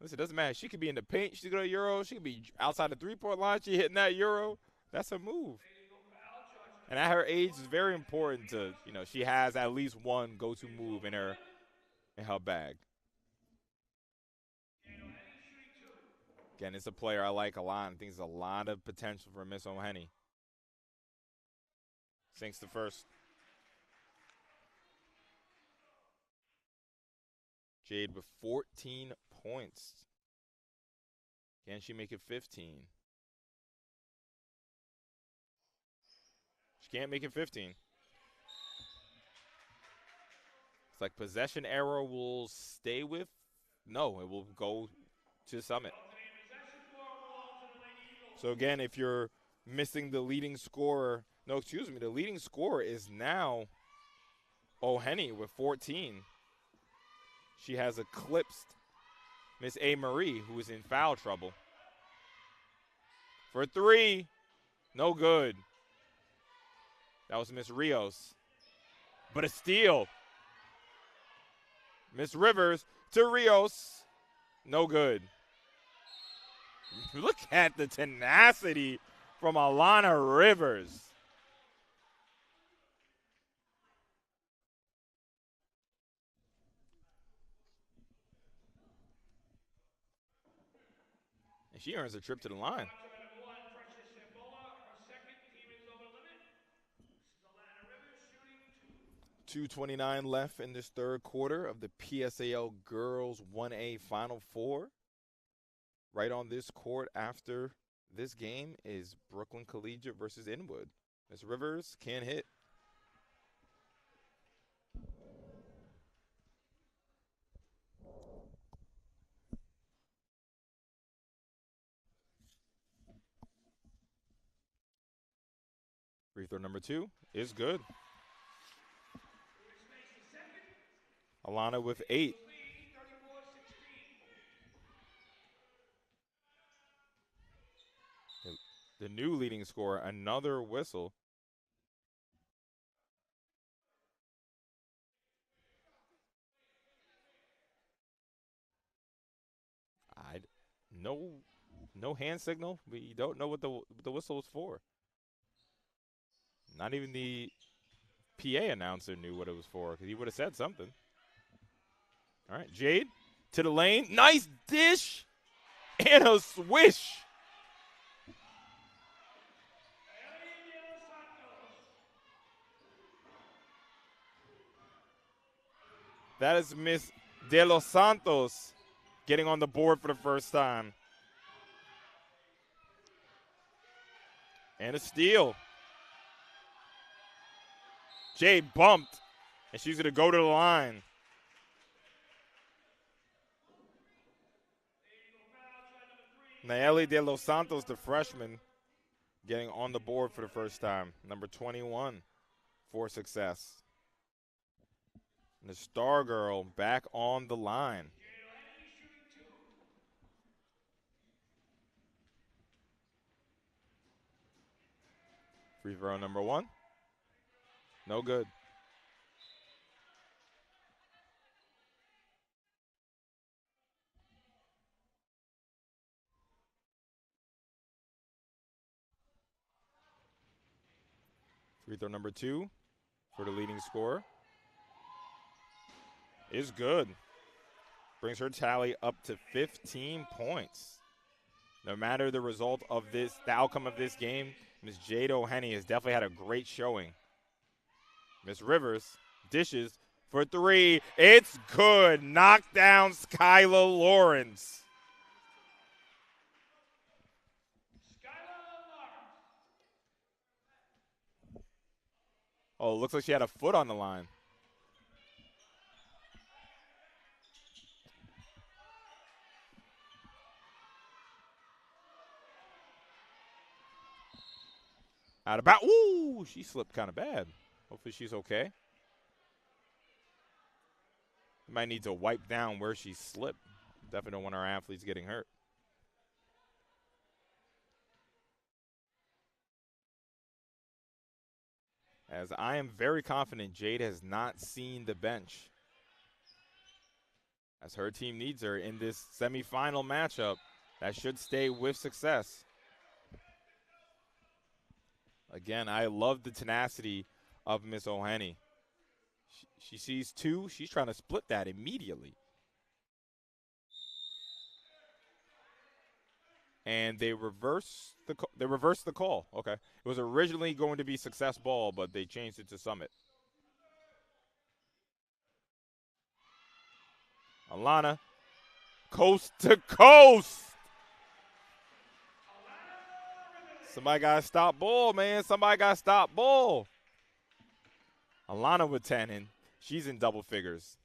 Listen, it doesn't matter. She could be in the paint. She could go to Euro. She could be outside the three-point line. She hitting that Euro. That's a move. And at her age, it's very important to, she has at least one go-to move in her bag. Again, it's a player I like a lot. I think there's a lot of potential for Miss O'Henny. Sinks the first. Jade with 14 points. Can she make it 15? She can't make it 15. It's like possession arrow will stay with. No, it will go to Summit. So again, if you're missing the leading scorer, the leading scorer is now O'Henny with 14. She has eclipsed Miss A. Marie, who is in foul trouble. For three, no good. That was Miss Rios. But a steal. Miss Rivers to Rios. No good. Look at the tenacity from Alana Rivers. And she earns a trip to the line. 2:29 left in this third quarter of the PSAL Girls 1A Final Four. Right on this court after this game is Brooklyn Collegiate versus Inwood. Miss Rivers can't hit. Free throw number 2 is good. Alana with 8. The new leading scorer, another whistle. No hand signal. We don't know what the whistle was for. Not even the PA announcer knew what it was for, because he would have said something. All right, Jade to the lane. Nice dish and a swish. That is Miss De Los Santos getting on the board for the first time. And a steal. Jade bumped, and she's going to go to the line. Nayeli De Los Santos, the freshman, getting on the board for the first time. Number 21 for success. And the star girl back on the line. Free throw number 1. No good. Free throw number 2 for the leading scorer is good. Brings her tally up to 15 points. No matter the result of the outcome of this game, Miss Jade O'Henny has definitely had a great showing. Miss Rivers dishes for 3. It's good. Knocked down Skylar Lawrence. Oh, it looks like she had a foot on the line. Out of bounds. Ooh, she slipped kind of bad. Hopefully she's okay. Might need to wipe down where she slipped. Definitely don't want our athletes getting hurt. As I am very confident Jade has not seen the bench, as her team needs her in this semifinal matchup that should stay with success. Again, I love the tenacity of Miss O'Henny. She sees two. She's trying to split that immediately. And they reverse the call. Okay. It was originally going to be Success Ball, but they changed it to Summit. Alana, coast to coast. Somebody got to stop Bull, man. Somebody got to stop Bull. Alana with 10, and she's in double figures.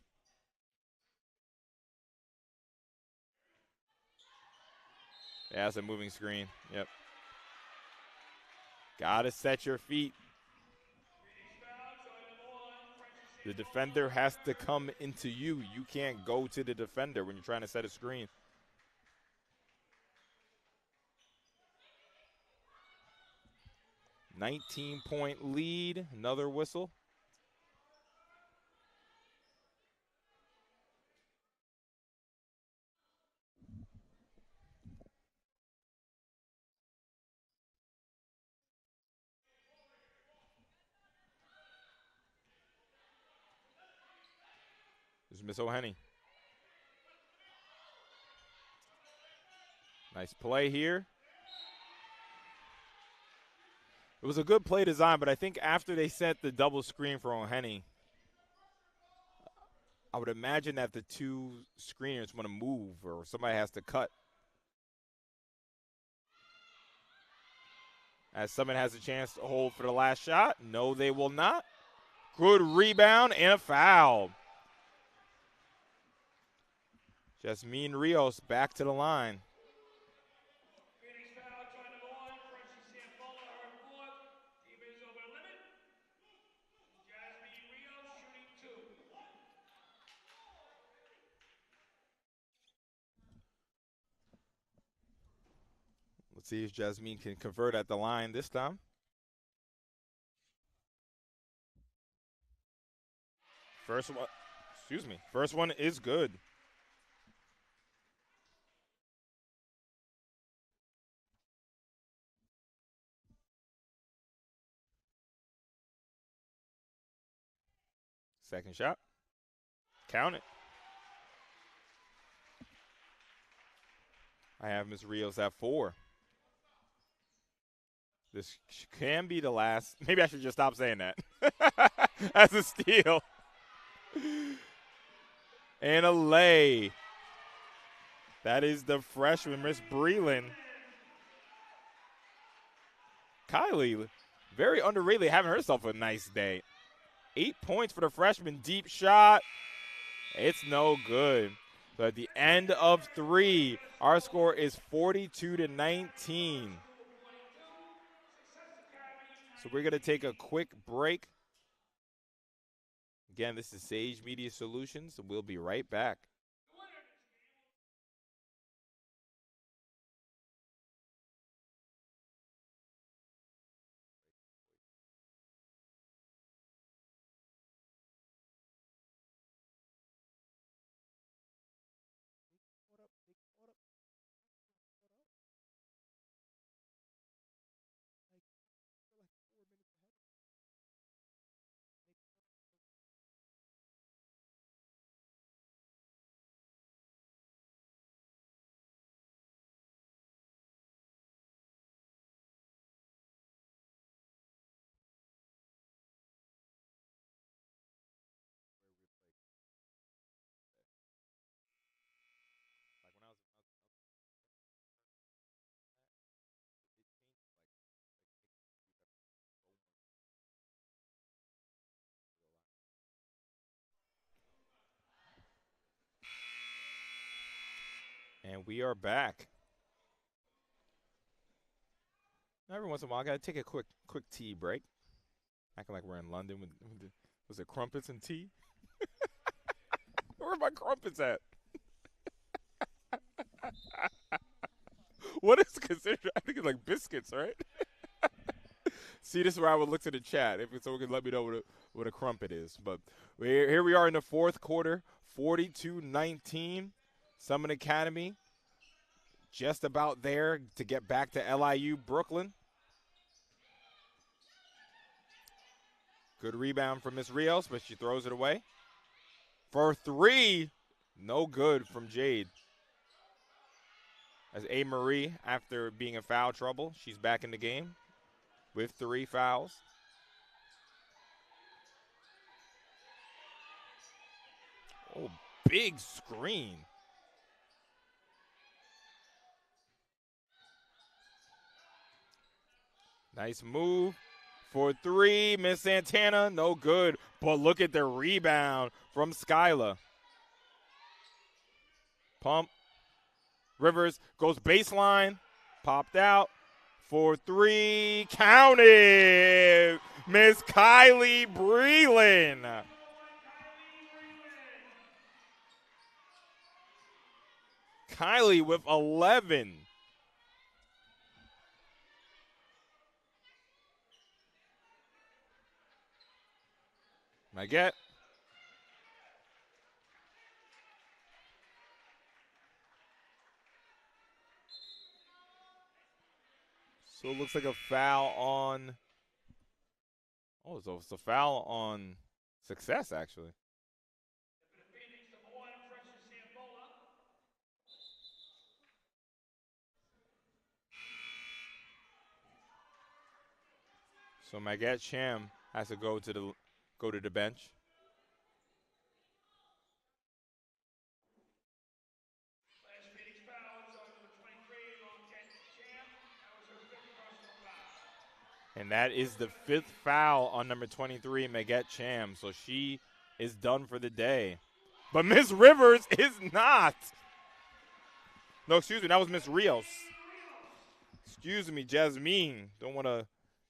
Yeah, it's a moving screen. Yep. Got to set your feet. The defender has to come into you. You can't go to the defender when you're trying to set a screen. $19-point lead. Another whistle. This is Miss O'Henny. Nice play here. It was a good play design, but I think after they set the double screen for O'Henny, I would imagine that the two screeners want to move or somebody has to cut. As Summit has a chance to hold for the last shot. No, they will not. Good rebound and a foul. Jasmine Rios back to the line. Let's see if Jasmine can convert at the line this time. First one is good. Second shot. Count it. I have Ms. Rios at 4. This can be the last. Maybe I should just stop saying that. That's a steal. And a lay. That is the freshman, Miss Breland. Kylie, very underrated, having herself a nice day. 8 points for the freshman. Deep shot. It's no good. So at the end of 3, our score is 42-19. So we're going to take a quick break. Again, this is Sage Media Solutions, and we'll be right back. And we are back. Every once in a while, I got to take a quick tea break. Acting like we're in London with was it crumpets and tea? Where are my crumpets at? What is considered? I think it's like biscuits, right? See, this is where I would look to the chat if someone could let me know what a crumpet is. But here we are in the fourth quarter, 42-19. Summit Academy just about there to get back to LIU Brooklyn. Good rebound from Miss Rios, but she throws it away. For three, no good from Jade. As A. Marie, after being in foul trouble, she's back in the game with 3 fouls. Oh, big screen. Nice move for 3. Miss Santana, no good. But look at the rebound from Skyla. Pump. Rivers goes baseline. Popped out for 3. Counted. Miss Kylie Breland. Kylie with 11. Maggette. So it looks like a foul on. Oh, so it's a foul on Success, actually. So Maggette Sham has to go to the bench. And that is the 5th foul on number 23, Maggette Cham. So she is done for the day. But Miss Rivers is not. No, excuse me, that was Miss Rios. Excuse me, Jasmine. Don't want to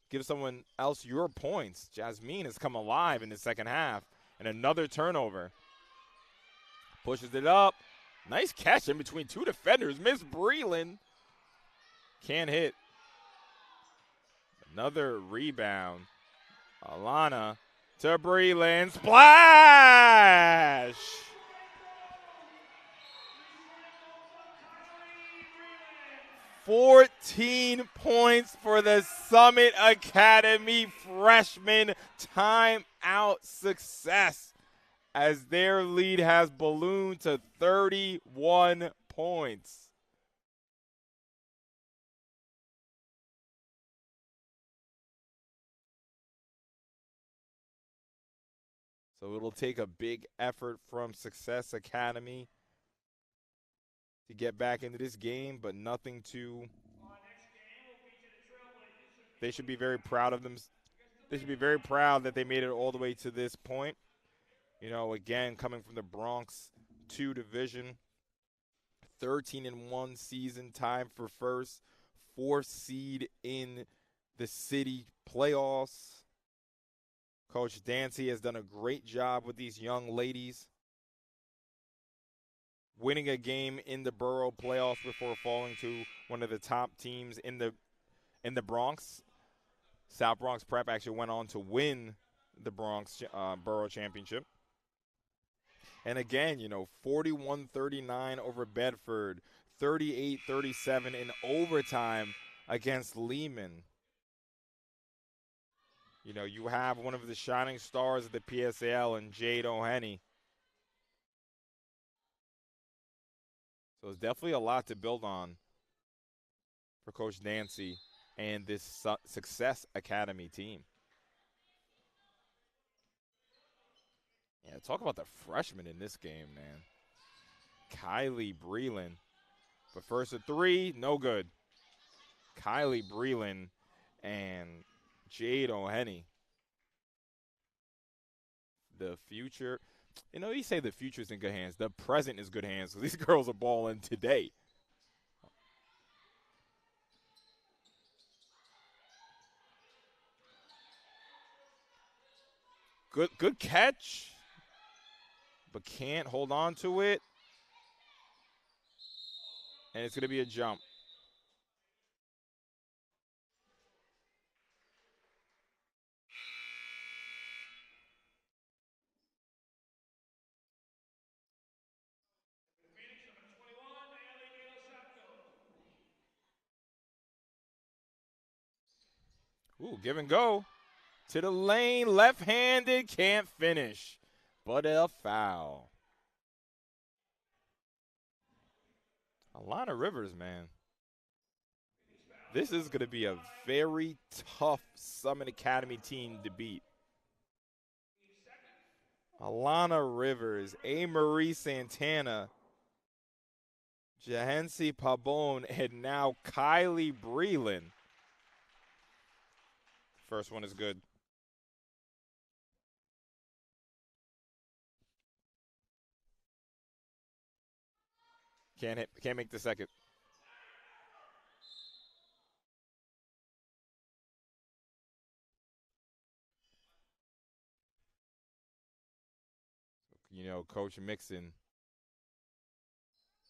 give someone else your points. Jasmine has come alive in the second half. And another turnover. Pushes it up. Nice catch in between 2 defenders. Miss Breland can't hit. Another rebound. Alana to Breland. Splash! $14 points for the Summit Academy freshman. Timeout Success as their lead has ballooned to 31 points. So it'll take a big effort from Success Academy to get back into this game, but nothing to. They should be very proud of them. They should be very proud that they made it all the way to this point. You know, again, coming from the Bronx 2 division, 13-1 season, time for first, 4th seed in the city playoffs. Coach Dancy has done a great job with these young ladies, winning a game in the borough playoffs before falling to one of the top teams in the Bronx. South Bronx Prep actually went on to win the Bronx borough championship. And again, you know, 41-39 over Bedford, 38-37 in overtime against Lehman. You know, you have one of the shining stars of the PSAL and Jade O'Henny. So it's definitely a lot to build on for Coach Nancy and this Success Academy team. Yeah, talk about the freshmen in this game, man. Kylie Breland. But first at 3, no good. Kylie Breland and Jade O'Henny. The future, you know, you say the future's in good hands. The present is good hands because these girls are balling today. Good catch, but can't hold on to it. And it's going to be a jump. Ooh, give and go. To the lane, left-handed, can't finish. But a foul. Alana Rivers, man. This is going to be a very tough Summit Academy team to beat. Alana Rivers, A. Marie Santana, Jahensi Pabon, and now Kylie Breland. First one is good. Can't hit, can't make the second. You know, Coach Mixon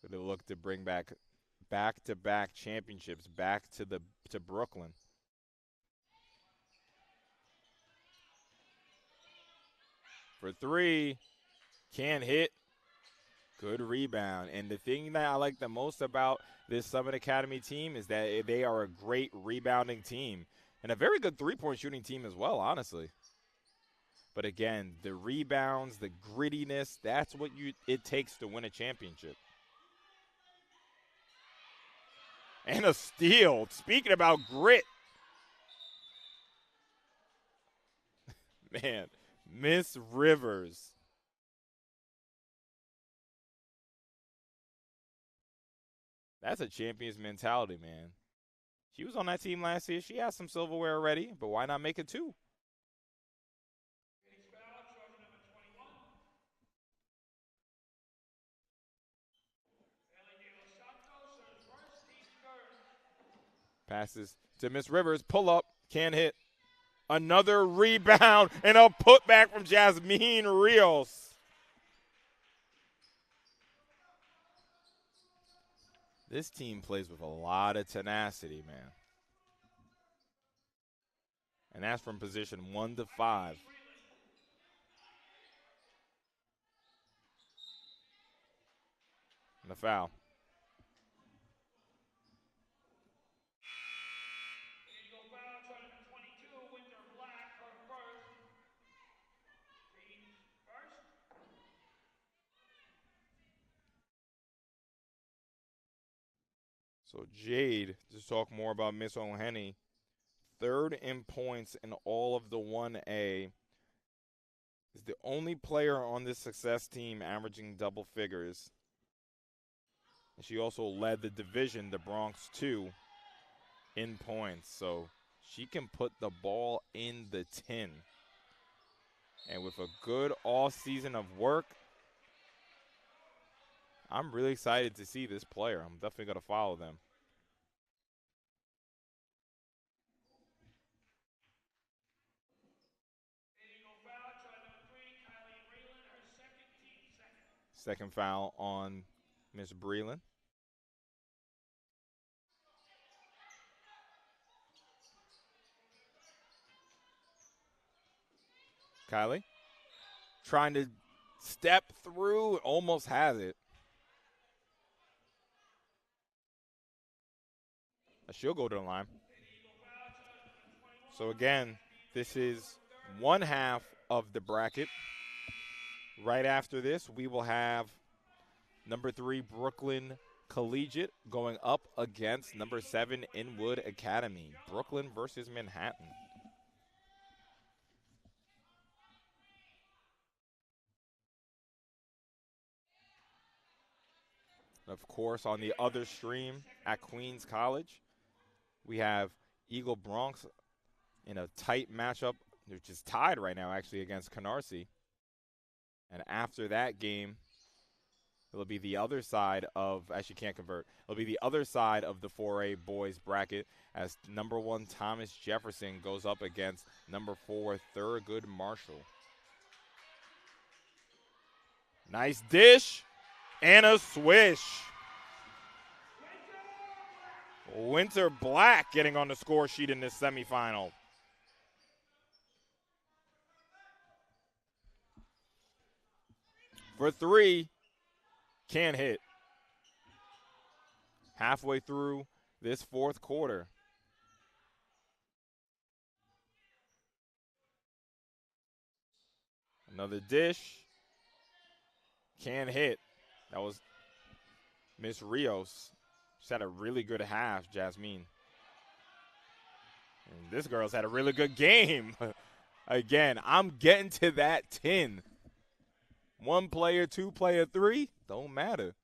going to look to bring back-to-back championships back to Brooklyn. For three, can't hit. Good rebound. And the thing that I like the most about this Summit Academy team is that they are a great rebounding team and a very good three-point shooting team as well, honestly. But again, the rebounds, the grittiness, that's what it takes to win a championship. And a steal. Speaking about grit. Man, Miss Rivers. That's a champion's mentality, man. She was on that team last year. She has some silverware already, but why not make it two? Passes to Miss Rivers. Pull up. Can't hit. Another rebound and a putback from Jasmine Rios. This team plays with a lot of tenacity, man. And that's from position 1 to 5. And the foul. So Jade, to talk more about Miss O'Henny, third in points in all of the 1A, is the only player on this success team averaging double figures. And she also led the division, the Bronx 2, in points. So she can put the ball in the tin. And with a good all-season of work, I'm really excited to see this player. I'm definitely going to follow them. Second foul on Miss Breland. Kylie trying to step through, almost has it. She'll go to the line. So again, this is one half of the bracket. Right after this, we will have number 3 Brooklyn Collegiate going up against number 7 Inwood Academy. Brooklyn versus Manhattan. Of course, on the other stream at Queens College, we have Eagle Bronx in a tight matchup, which is tied right now actually against Canarsie. And after that game, it'll be the other side of, actually can't convert, it'll be the other side of the 4A boys bracket as number 1 Thomas Jefferson goes up against number 4 Thurgood Marshall. Nice dish and a swish. Winter Black getting on the score sheet in this semifinal. For three, can't hit. Halfway through this fourth quarter. Another dish. Can't hit. That was Miss Rios. She's had a really good half, Jasmine. And this girl's had a really good game. Again, I'm getting to that 10. One player, two player, three, don't matter.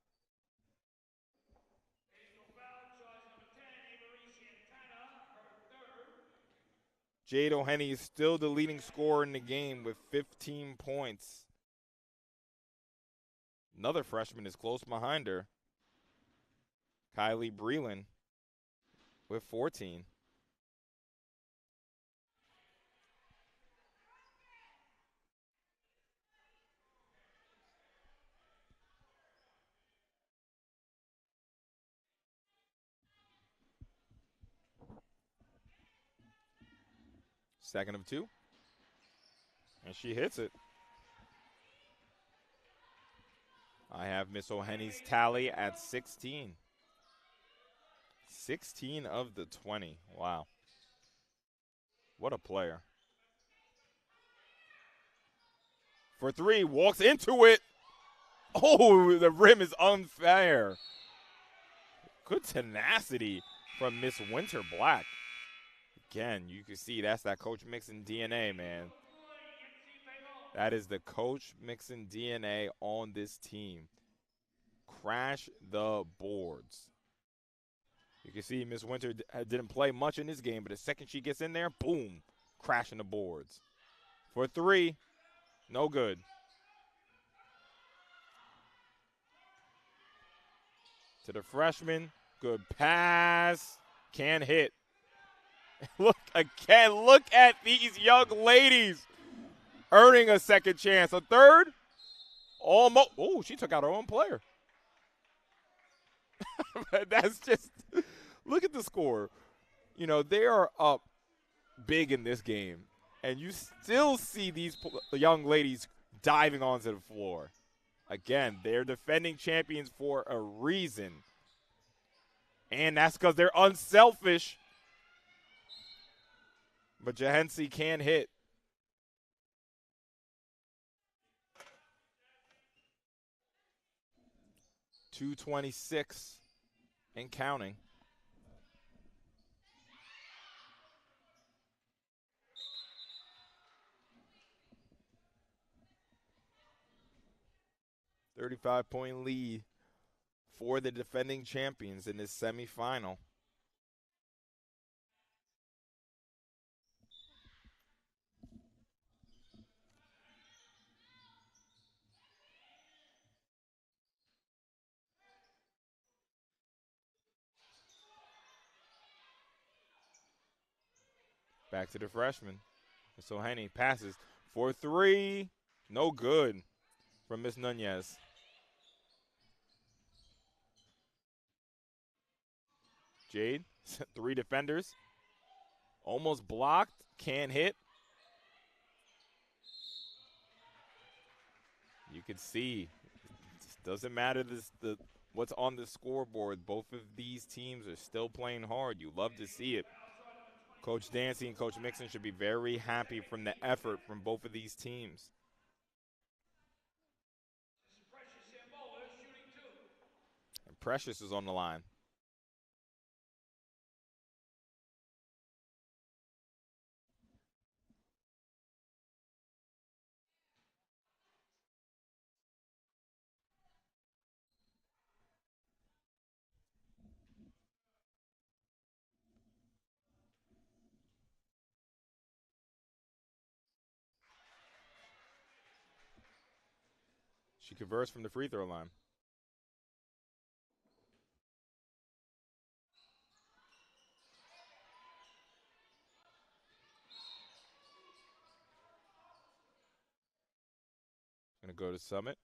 Jade O'Henny is still the leading scorer in the game with 15 points. Another freshman is close behind her. Kylie Breland with 14. Second of two. And she hits it. I have Miss O'Henny's tally at 16. 16 of the 20. Wow. What a player. For three, walks into it. Oh, the rim is unfair. Good tenacity from Miss Winter Black. Again, you can see that's that Coach Mixon DNA, man. That is the Coach Mixon DNA on this team. Crash the boards. You can see Miss Winter didn't play much in this game, but the second she gets in there, boom, crashing the boards. For three, no good. To the freshman, good pass, can't hit. Look again, look at these young ladies earning a second chance. A third, almost. Oh, she took out her own player. That's just, look at the score. You know, they are up big in this game, and you still see these young ladies diving onto the floor. Again, they're defending champions for a reason, and that's because they're unselfish. But Jahensi can hit. .226 and counting. .35-point lead for the defending champions in this semifinal. Back to the freshman. Miss O'Henny passes for three. No good from Miss Nunez. Jade, three defenders. Almost blocked, can't hit. You can see, it doesn't matter what's on the scoreboard. Both of these teams are still playing hard. You love to see it. Coach Dancy and Coach Mixon should be very happy from the effort from both of these teams. And Precious is on the line. She converts from the free throw line. Going to go to Summit.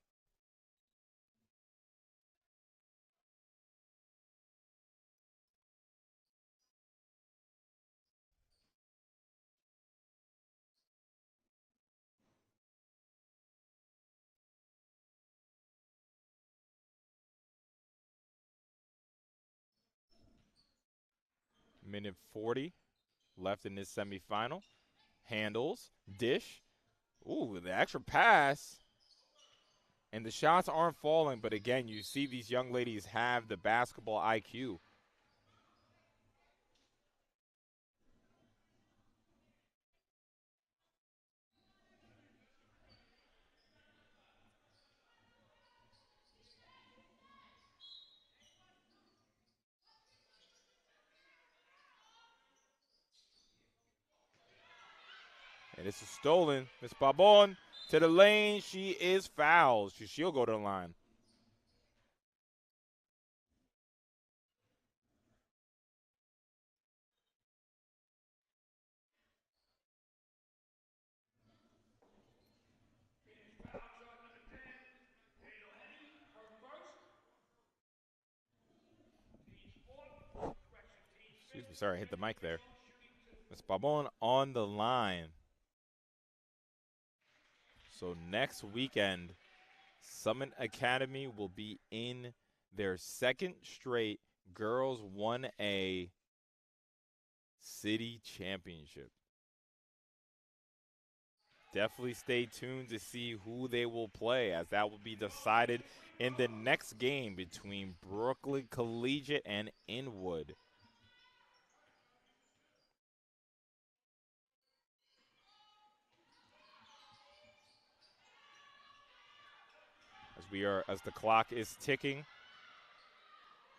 Minute 40 left in this semifinal. Handles, dish. Ooh, the extra pass. And the shots aren't falling, but again, you see these young ladies have the basketball IQ. And this is stolen. Miss Babon to the lane. She is fouled. She'll go to the line. Excuse me, sorry, I hit the mic there. Miss Babon on the line. So next weekend, Summit Academy will be in their second straight Girls 1A City Championship. Definitely stay tuned to see who they will play, as that will be decided in the next game between Brooklyn Collegiate and Inwood. As the clock is ticking.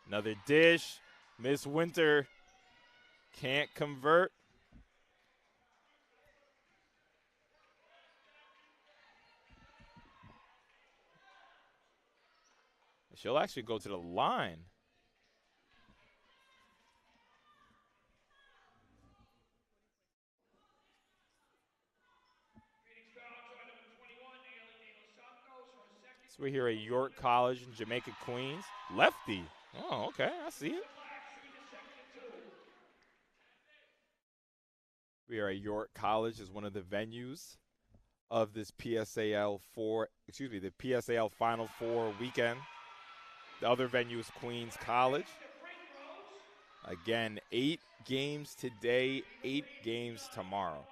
Another dish. Miss Winter can't convert. She'll actually go to the line. So we're here at York College in Jamaica, Queens. Lefty. Oh, okay, I see it. We are at York College as one of the venues of this PSAL the PSAL Final Four weekend. The other venue is Queens College. Again, 8 games today, 8 games tomorrow.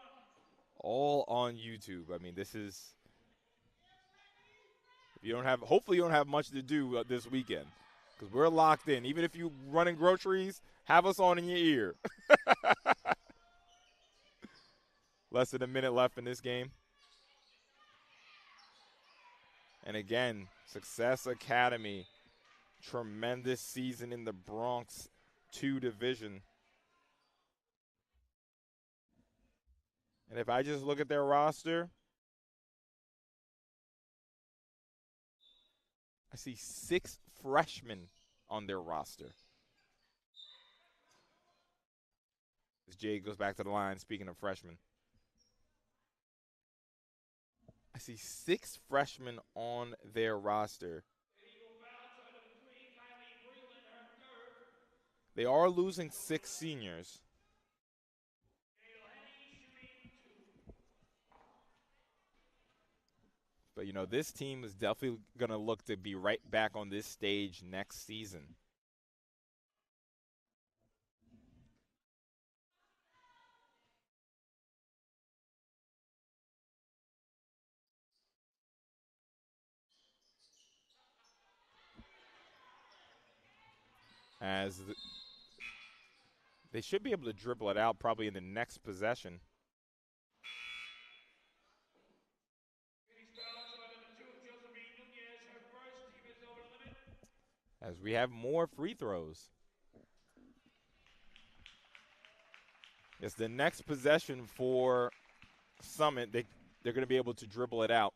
All on YouTube. I mean, this is, hopefully you don't have much to do this weekend, because we're locked in. Even if you running groceries, have us on in your ear. Less than a minute left in this game. And again, Success Academy, tremendous season in the Bronx 2 division. And if I just look at their roster, I see 6 freshmen on their roster. As Jay goes back to the line, speaking of freshmen. I see 6 freshmen on their roster. They are losing 6 seniors. But, this team is definitely going to look to be right back on this stage next season. They should be able to dribble it out probably in the next possession. As we have more free throws. It's the next possession for Summit. They're going to be able to dribble it out.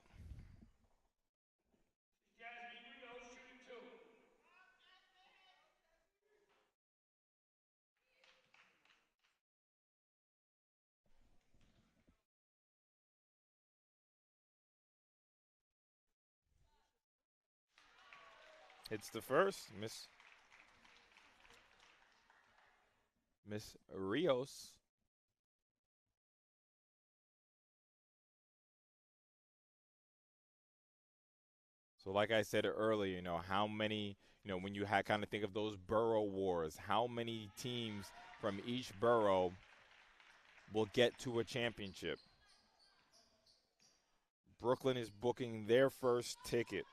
It's the first, Miss Rios. So like I said earlier, how many, when you kind of think of those borough wars, how many teams from each borough will get to a championship. Brooklyn is booking their first ticket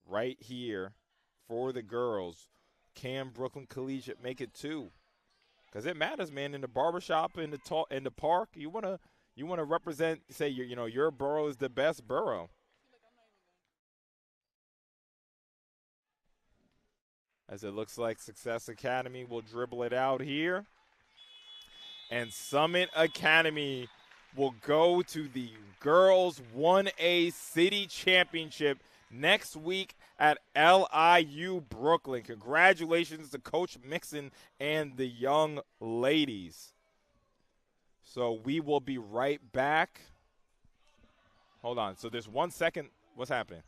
right here for the girls. Can Brooklyn Collegiate make it too? Because it matters, man. In the barbershop, in the park, you wanna represent. Say your borough is the best borough. As it looks like Success Academy will dribble it out here, and Summit Academy will go to the girls 1A City Championship next week at LIU Brooklyn. Congratulations to Coach Mixon and the young ladies. So we will be right back. Hold on. So there's 1 second. What's happening?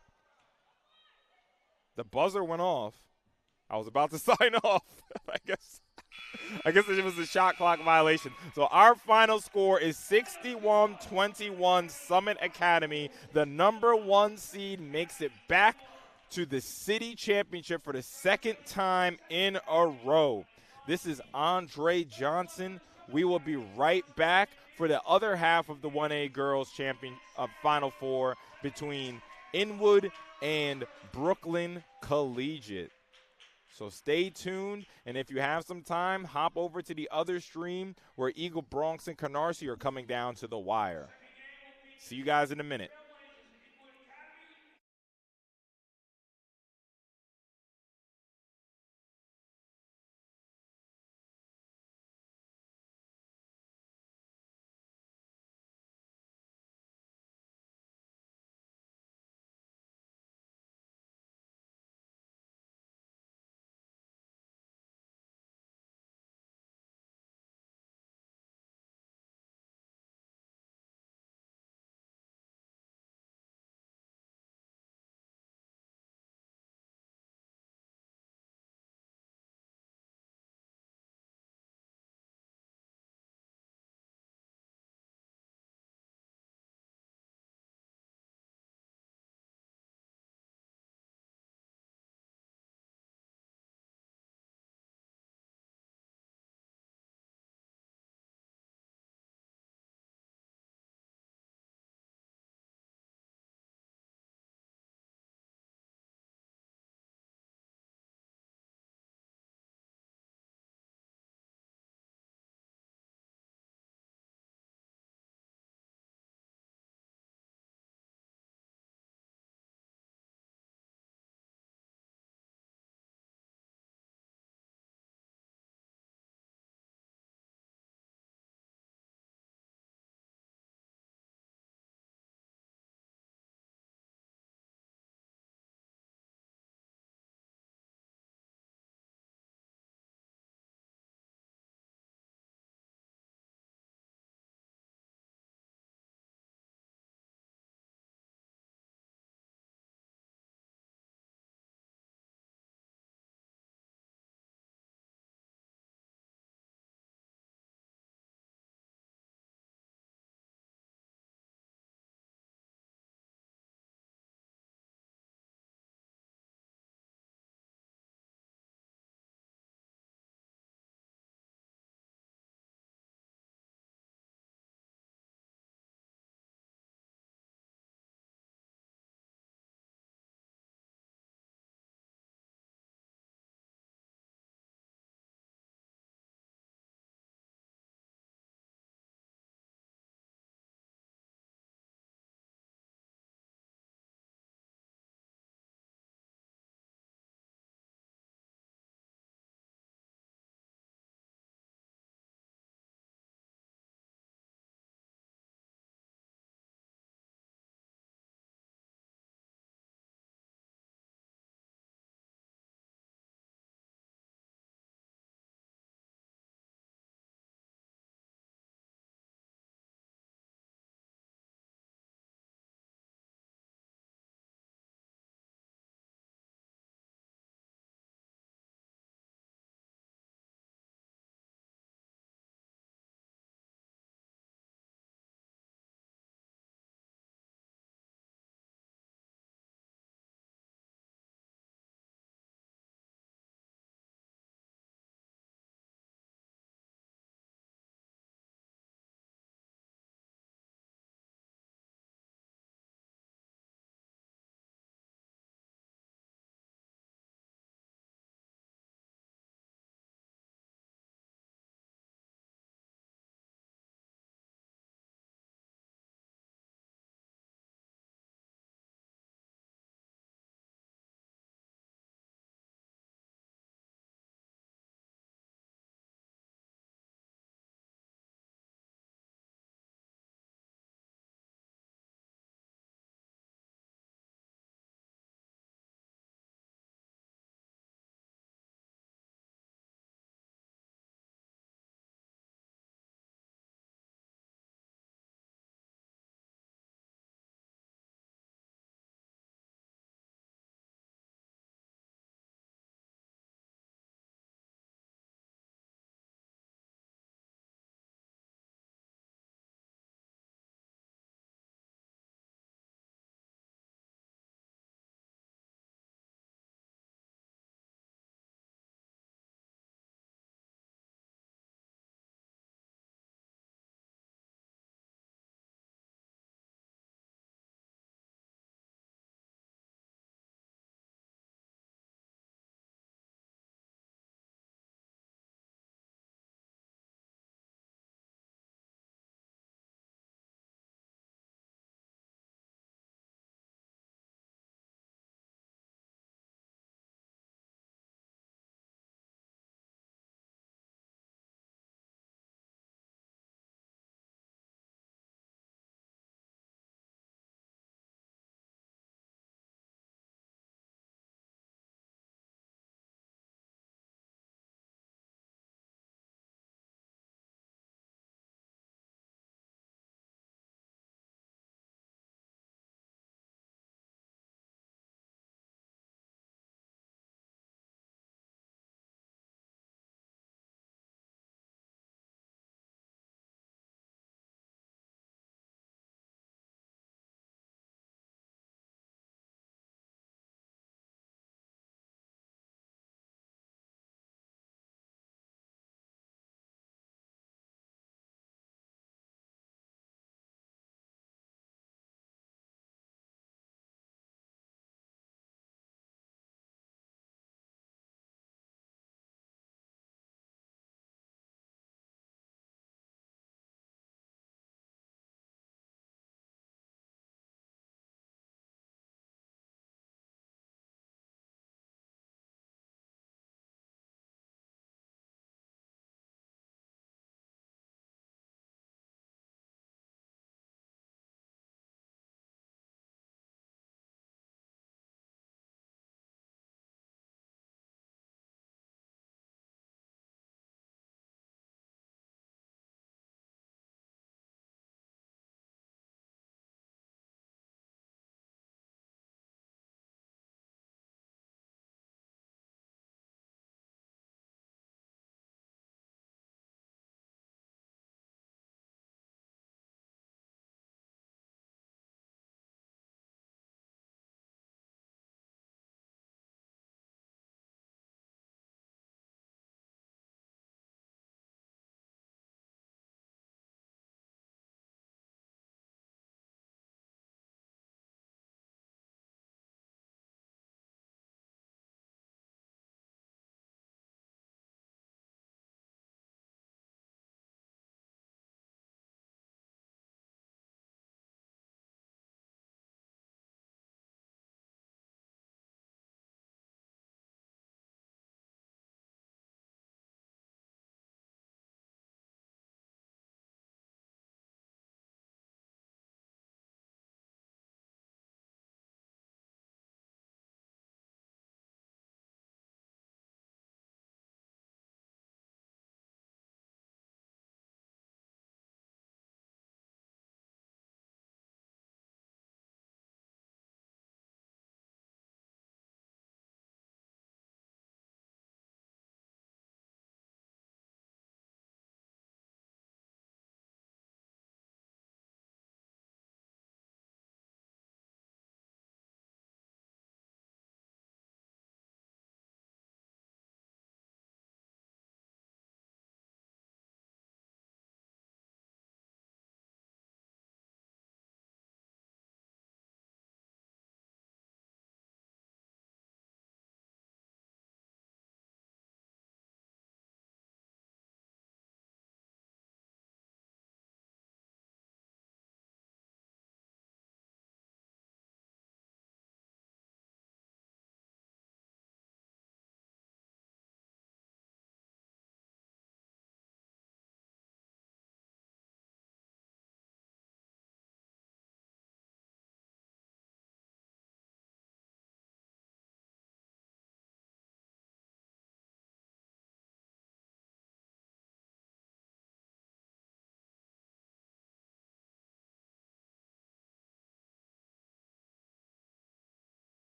The buzzer went off. I was about to sign off. I guess it was a shot clock violation. So our final score is 61-21 Summit Academy. The number 1 seed makes it back to the city championship for the second time in a row. This is Andre Johnson. We will be right back for the other half of the 1A Girls Final Four between Inwood and Brooklyn Collegiate. So stay tuned, and if you have some time, hop over to the other stream where Eagle Bronx and Canarsie are coming down to the wire. See you guys in a minute.